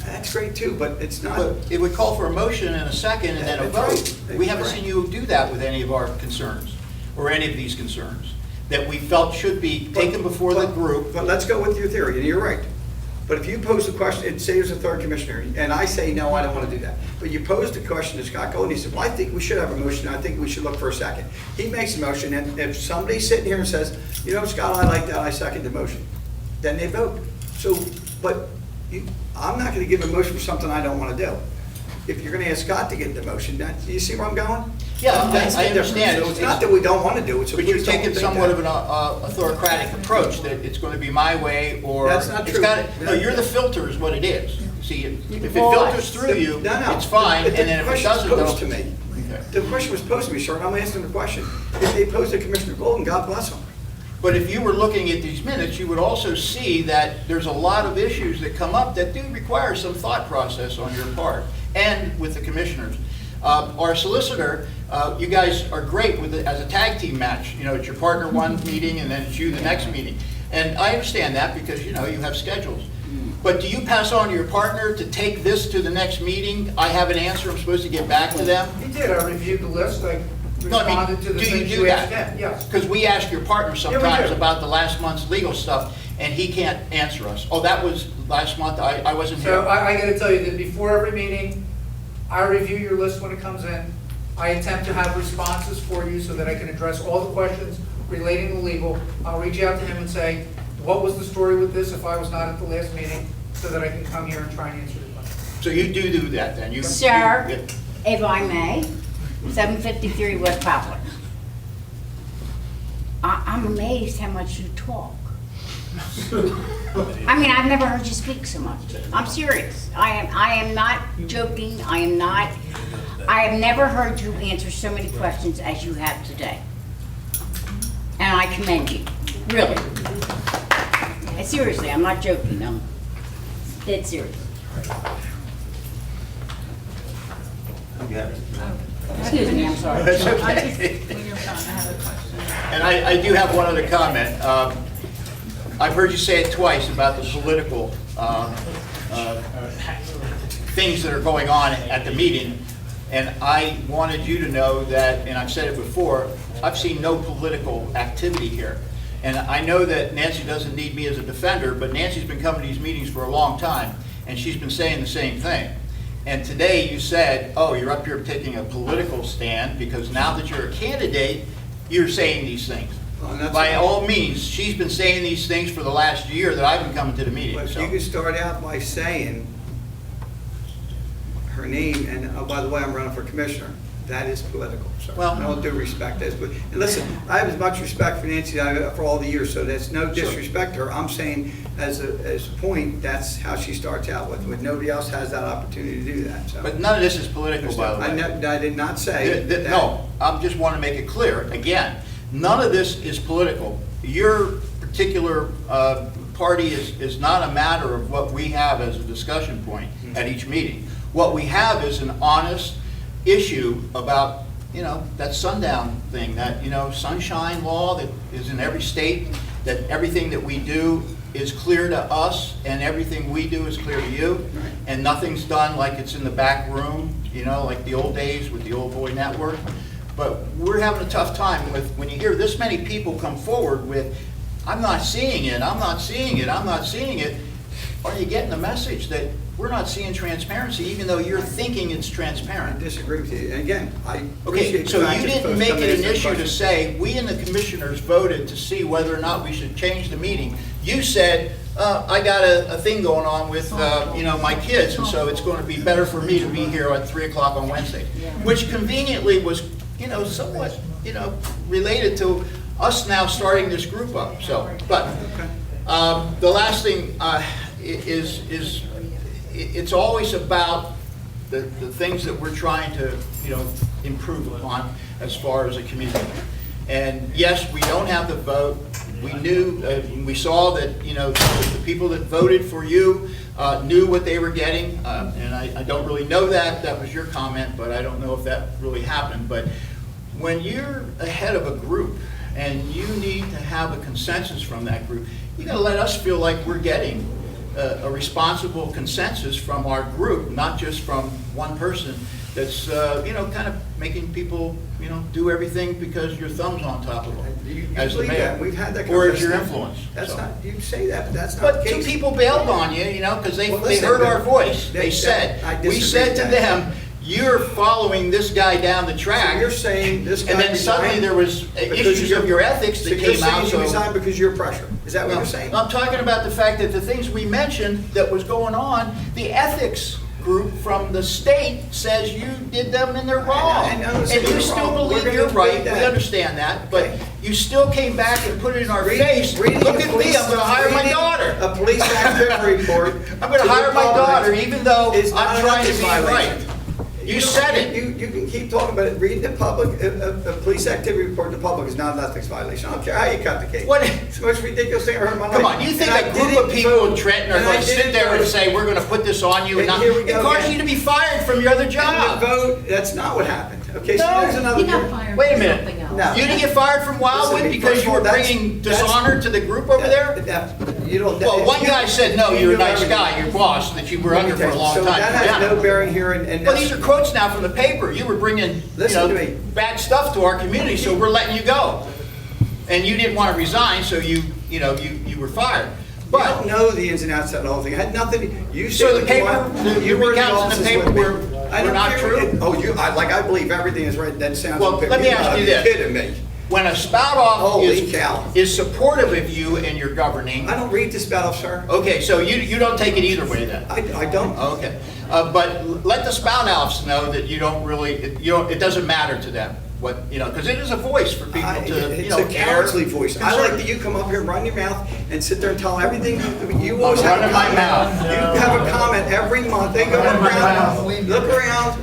that's great too, but it's not. But it would call for a motion and a second and then a That's vote. right. We haven't That's seen you do that with any of our concerns, or any of these concerns, that we felt should be taken before the group. But let's go with your theory, and you're right. But if you pose the question, and say there's a third commissioner, and I say, no, I don't want to do that. But you pose the question to Scott Golden, he said, well, I think we should have a motion, I think we should look for a second. He makes a motion, and if somebody's sitting here and says, you know, Scott, I like that, I second the motion, then they vote. So, but I'm not going to give a motion for something I don't want to do. If you're going to ask Scott to get the motion, you see where I'm going? Yeah, That's the I difference. understand. So it's not that we don't want to do it, so But you're please don't taking think somewhat that. of an autocratic approach, that it's going to be my way, or. That's not it's true. gotta- No, you're the filter is what it is. See, if it Well, filters through you, No. it's fine, and The then if it question was doesn't, posed to don't. me. Okay. The question was posed to me, sir, and I'm asking the question. If they posed to Commissioner Golden, God bless him. But if you were looking at these minutes, you would also see that there's a lot of issues that come up that do require some thought process on your part, and with the commissioners. Our solicitor, you guys are great with it as a tag team match. You know, it's your partner one meeting, and then it's you the next meeting. And I understand that because, you know, you have schedules. But do you pass on to your partner to take this to the next meeting? I have an answer, I'm supposed to get back to them? He did, I reviewed the list, I No, I responded to mean, the do you things do you asked that? him, yes. Because we ask your partner we sometimes do. about the last month's legal stuff, and he can't answer us. Oh, that was last month, I wasn't So here. I gotta tell you that before every meeting, I review your list when it comes in. I attempt to have responses for you so that I can address all the questions relating to legal. I'll reach out to him and say, what was the story with this if I was not at the last meeting, so that I can come here and try and answer the question. So you do that then? Sir, you- if I may, 753 West Poplar. I'm amazed how much you talk. I mean, I've never heard you speak so much. I'm serious. I am not joking. I have never heard you answer so many questions as you have today. And I commend you, really. Seriously, I'm not joking. I'm dead serious. Excuse me, I'm sorry. That's I okay. just, when you're done, I have a question. And I do have one other comment. I've heard you say it twice about the political things that are going on at the meeting. And I wanted you to know that, and I've said it before, I've seen no political activity here. And I know that Nancy doesn't need me as a defender, but Nancy's been coming to these meetings for a long time, and she's been saying the same thing. And today you said, oh, you're up here taking a political stand because now that you're a candidate, you're saying these things. and that's by fine. all means, she's been saying these things for the last year that I've been coming to the meeting, But so. you can start out by saying her name, and oh, by the way, I'm running for commissioner. That is political, sir. Well- I don't do respect this, but, and listen, I have as much respect for Nancy as I have for all the years, so that's no disrespect to her. I'm saying, as a point, that's how she starts out with nobody else has that opportunity to do that, so. But none of this is political, by the way. I did not say that. No, I just want to make it clear, again, none of this is political. Your particular party is not a matter of what we have as a discussion point at each meeting. What we have is an honest issue about, that sundown thing, that, sunshine law that is in every state, that everything that we do is clear to us and everything we do is clear to you, and nothing's done like it's in the back room, like the old days with the Old Boy Network. But we're having a tough time with, when you hear this many people come forward with, I'm not seeing it, I'm not seeing it, I'm not seeing it, are you getting the message that we're not seeing transparency, even though you're thinking it's I transparent? disagree with you. And again, I Okay, appreciate the so fact you that didn't folks make come in it and an ask issue to questions. say, we and the commissioners voted to see whether or not we should change the meeting. You said, I got a thing going on with, my kids, and so it's going to be better for me to be here at 3 o'clock on Wednesday, which conveniently was, somewhat, related to us now starting this group up, so, but, the last thing is it's always about the things that we're trying to, improve upon as far as a community. And yes, we don't have the vote. We knew, we saw that, the people that voted for you knew what they were getting. And I don't really know that. That was your comment, but I don't know if that really happened. But when you're ahead of a group and you need to have a consensus from that group, you got to let us feel like we're getting a responsible consensus from our group, not just from one person that's, kind of making people, do everything because your thumb's on top of them You as the believe mayor. that. We've had that Or as conversation. your influence. That's so. not, you say that, but that's not the But two case. people bailed on you, because they Well, listen, heard our voice. they- They said, I we disagree said with to that. them, you're following this guy down the So track. you're saying this guy And then suddenly resigned there was because issues of your ethics that So you're came out, saying you so. resigned because of your pressure? Is that what No, you're saying? I'm talking about the fact that the things we mentioned that was going on, the ethics group from the state says you did them and they're wrong. I know, And so you you're still wrong. We're believe gonna you're right, debate we that. understand that, but Okay. you still came back and put it in our face. Reading Look a at police- me, I'm gonna hire my reading daughter. A police activity report. I'm gonna to the hire my public daughter, even though is not I'm an trying to ethics be right. violation. You said it. You can keep talking about it. Reading the public, a police activity report to the public is not an ethics violation. I don't care how you cut the cake. What- It's the most ridiculous thing I've heard in my life. Come on, you think And I a group of didn't people vote- in Trenton are and I gonna sit didn't there and vote. say, we're gonna put this on you and And not, here we go it caused again. you to be fired from your other And job. the vote, that's not what happened. Okay, so No. there's another. He got fired Wait a for minute. something else. No. You didn't get fired from Wildwood Listen, because first you of were all, that's- bringing that's- dishonor to the group over there? You don't. Well, one guy said, no, you're a nice everything. guy, your boss, that you were Let me under for tell a you, long so time. that has Yeah. no bearing here, and Well, that's. these are quotes now from the paper. You were bringing, Listen to me. bad stuff to our community, so we're letting you go. And you didn't want to resign, so you were fired. You don't But, know the ins and outs of the whole thing. It had nothing, you So said. the paper- the were recounts in the offices paper with me. were I don't not care true? what- Oh, I believe everything is right, that sounds. Well, let me ask you this. You're kidding me. when a spout-off Holy cow. is supportive of you and your governing, I don't read the spout off, sir. okay, so you don't take it either way then? I don't. Okay, but let the spout-offs know that you don't really, it doesn't matter to them, what, because it is a voice for people to, It's a care. cowardly voice. I like concern. that you come up here and run your mouth and sit there and tell everything. You always I'm have a running my comment. mouth. You have a comment every month. They go Running my around, look around.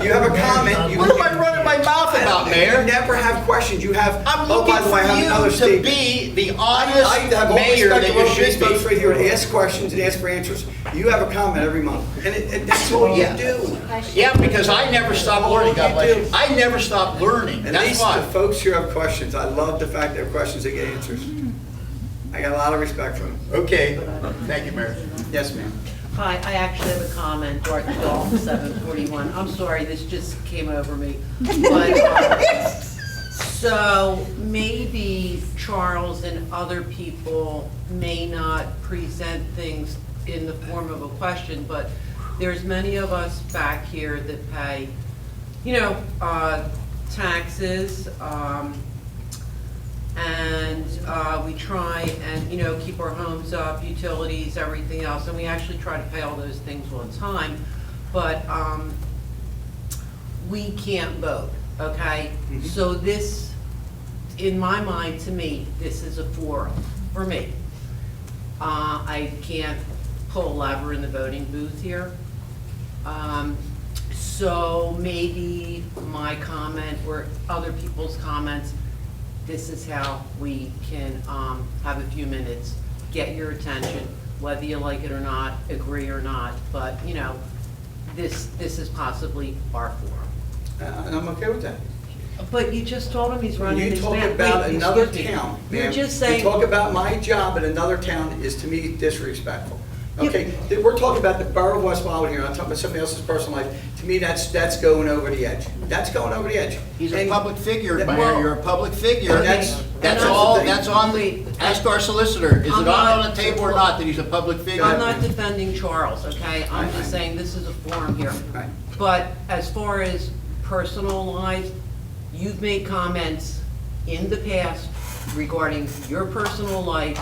You have a comment. What am I running my mouth about, Mayor? You never have questions. You have, I'm oh, looking by the way, I have another for you to statement. be the I honest have all mayor respect that for you all these should folks be. right here to ask questions and ask for answers. You have a comment every month, and that's all you Yeah. do. Yeah, because I never stop learning, God bless you. do. I never stop learning, At that's least the why. folks here have questions. I love the fact they have questions, they get answers. I got a lot of respect for them. Okay, thank you, Mayor. Yes, ma'am. Hi, I actually have a comment, Dorothy Dalton, 741. I'm sorry, this just came over me. But, so maybe Charles and other people may not present things in the form of a question, but there's many of us back here that pay, taxes, and try and, keep our homes up, utilities, everything else, and we actually try to pay all those things on time, but, we can't vote, okay? So this, in my mind, to me, this is a forum, for me. I can't pull a lever in the voting booth here. So maybe my comment or other people's comments, this is how we can have a few minutes, get your attention, whether you like it or not, agree or not, but, this is possibly our forum. And I'm okay with that. But you just told him he's running You his talk mouth. about Wait, another excuse me. town, You're ma'am. just saying. You talk about my job at another town is to me disrespectful. Yeah. Okay, we're talking about the borough of West Wildwood here, I'm talking about somebody else's personal life. To me, that's going over the edge. That's going over the edge. He's a And- public figure, Well, Mayor, you're a public figure. That's- That's that's all, the thing. that's on, Wait. ask our solicitor, is I'm it not- on the table or not that he's a public figure? I'm not defending Charles, okay? I'm Right. just saying this is a forum here. Right. But as far as personal lives, you've made comments in the past regarding your personal life.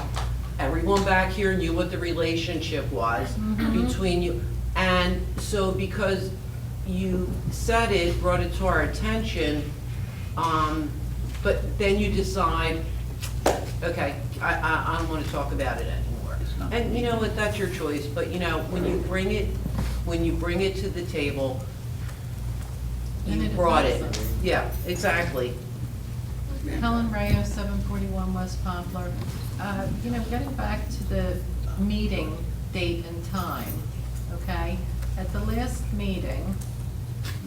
Everyone back here knew what the relationship was between you. And so because you said it, brought it to our attention, but then you decide, okay, I don't want to talk about it anymore. And you know what, that's your choice, but when you bring it to the table, And you it brought it. affects us. Yeah, exactly. Helen Reyes, 741 West Poplar. Getting back to the meeting date and time, okay? At the last meeting,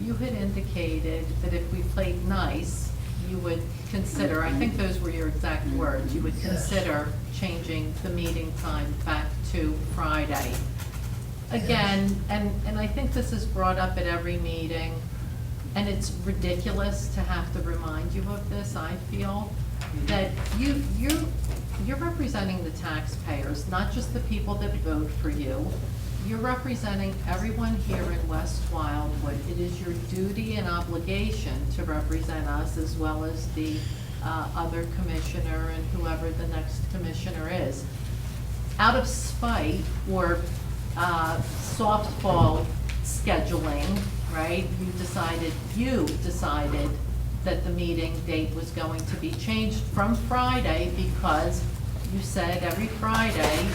you had indicated that if we played nice, you would consider, I think those were your exact words, you would consider changing the meeting time back to Friday. Again, and I think this is brought up at every meeting, and it's ridiculous to have to remind you of this, I feel, that you're representing the taxpayers, not just the people that vote for you. You're representing everyone here in West Wildwood. It is your duty and obligation to represent us as well as the other commissioner and whoever the next commissioner is. Out of spite or softball scheduling, right, you decided that the meeting date was going to be changed from Friday because you said every Friday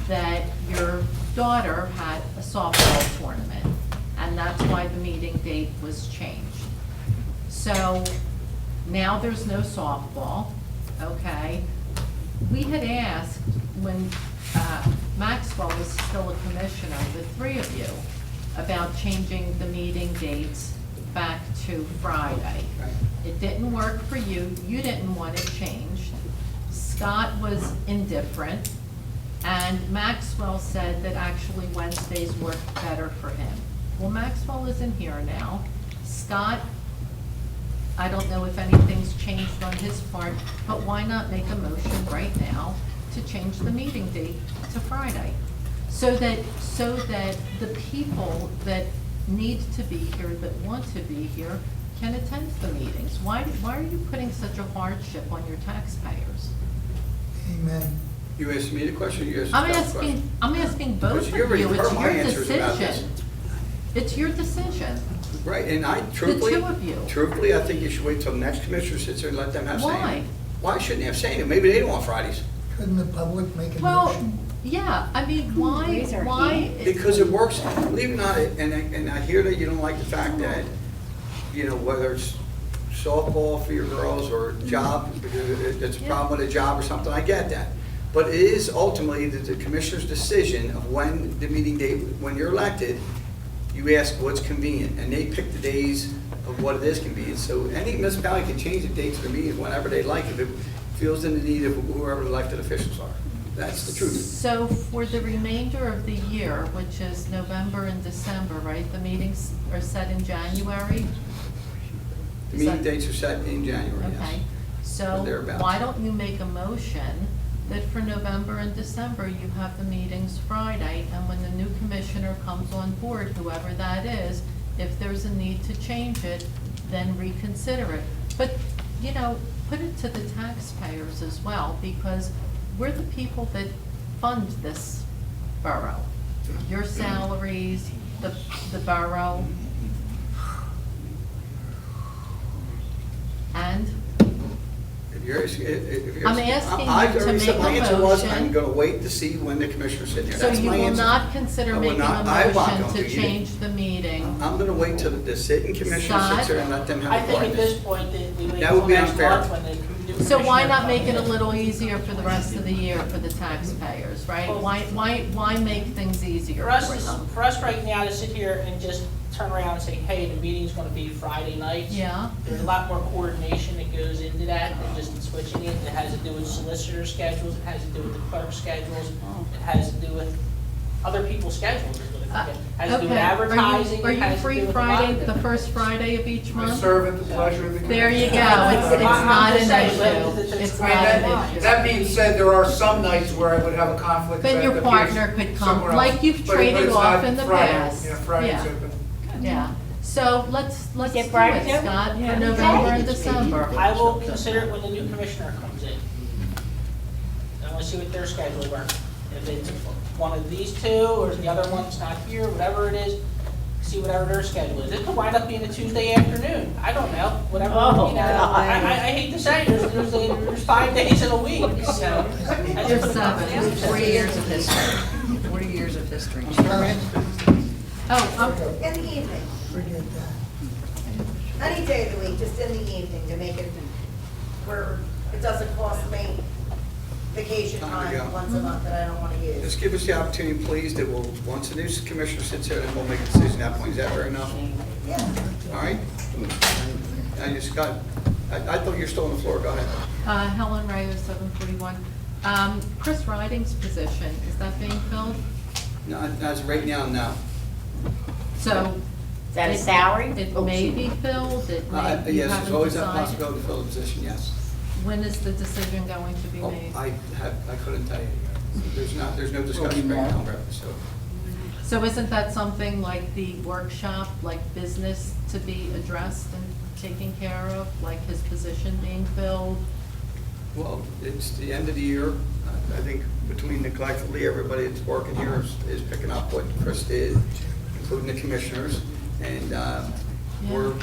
that your daughter had a softball tournament, and that's why the meeting date was changed. So now there's no softball, okay? We had asked when Maxwell was still a commissioner, the three of you, about changing the meeting dates back to Friday. It didn't work for you, you didn't want it changed. Scott was indifferent, and Maxwell said that actually Wednesdays worked better for him. Well, Maxwell isn't here now. Scott, I don't know if anything's changed on his part, but why not make a motion right now to change the meeting date to Friday? So that the people that need to be here, that want to be here, can attend the meetings. Why are you putting such a hardship on your taxpayers? Amen. You asked me the question, or you asked Scott the question? I'm asking both But you of already you, heard it's my your answers about this. decision. It's your decision. Right, and I truthfully, two of you. truthfully, I think you should wait till the next commissioner sits there and let them have say. Why? Why shouldn't they have say? Maybe they don't want Fridays. Couldn't the public make a Well, motion? yeah, I mean, why? Because it works, believe it or not, and I hear that you don't like the fact that, whether it's softball for your girls or job, it's a problem with a job or something, I get that. But it is ultimately the commissioner's decision of when the meeting date, when you're elected, you ask what's convenient, and they pick the days of what it is convenient. So any municipality can change the dates of their meetings whenever they like, if it feels in the need of whoever the elected officials are. That's the truth. So for the remainder of the year, which is November and December, right, the meetings are set in January? The meeting dates are set in January, yes. Okay, Or so thereabouts. why don't you make a motion that for November and December, you have the meetings Friday, and when the new commissioner comes on board, whoever that is, if there's a need to change it, then reconsider it. But, put it to the taxpayers as well, because we're the people that fund this borough. Your salaries, the borough. And If you're, I'm asking I've you to already said make my a answer was, motion. I'm gonna wait to see when the commissioners sit here. so That's you my will answer. not consider I will making a not- I'm not motion going to to. change the meeting? I'm gonna wait till the sitting commissioner sits here and let them I have a think part at in this this. point, that we wait That would till be next unfair. month when the new So why commissioner not make comes it a in. little easier for the rest of the year for the taxpayers, right? Why make things easier For for us, them? for us right now to sit here and just turn around and say, hey, the meeting's gonna be Friday nights. Yeah. There's a lot more coordination that goes into that than just switching it. It has to do with solicitor schedules, it has to do with the clerk schedules, it has to do with other people's schedules. It has to do with Okay. advertising. Are it you has to free do with a lot of Friday, the different- first Friday of each I month? serve at the pleasure of the commission. There you go, it's not I'm an just saying, issue, it's I not mean, an that, issue. that being said, there are some nights where I would have a conflict. Then that your appears partner could come, somewhere else. like you've But traded it's off not in the Friday. past. Yeah, Friday's Yeah. open. Yeah, so let's do Get it, Friday open? Scott, for Yeah. November and December. I will consider it when the new commissioner comes in. And we'll see what their schedule works. If it's one of these two, or the other one's not here, whatever it is, see whatever their schedule is. It could wind up being a Tuesday afternoon. I don't know, whatever, Oh, you know. God. I hate to say, there's 5 days in a week, so. I There's just put it on the 7. answer. 40 years of history. 40 years of history. Oh, In the evening. Any day of the week, just in the evening to make it where it doesn't cost me vacation Time to go. time once a month that I don't want to use. Just give us the opportunity, please, that we'll, once the new commissioner sits here, then we'll make a decision at that point. Is that fair enough? Yeah. All right? I just got, I thought you were still on the floor, go ahead. Helen Ray, 741. Chris Riding's position, is that being filled? No, as of right now, no. So. Is that a salary? It may be filled, it may, you Yes, there's haven't always that decided. possibility to fill the position, yes. When is the decision going to be Oh, made? I couldn't tell you. There's no discussion right now, so. So isn't that something like the workshop, like business to be addressed and taken care of, like his position being filled? Well, it's the end of the year. I think between collectively, everybody that's working here is picking up what Chris did, including the commissioners. And we're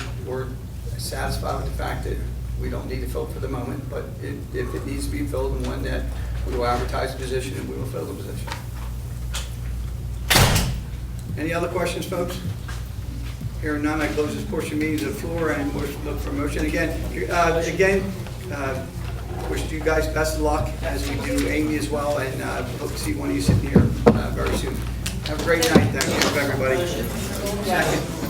satisfied with the fact that we don't need to fill it for the moment, but if it needs to be filled, and when that, we will advertise the position and we will fill the position. Any other questions, folks? Hearing none, I close this portion of the meeting to the floor and look for motion. Again, wish you guys best of luck, as we do Amy as well, and hope to see one of you sitting here very soon. Have a great night. Thank you, everybody. Second.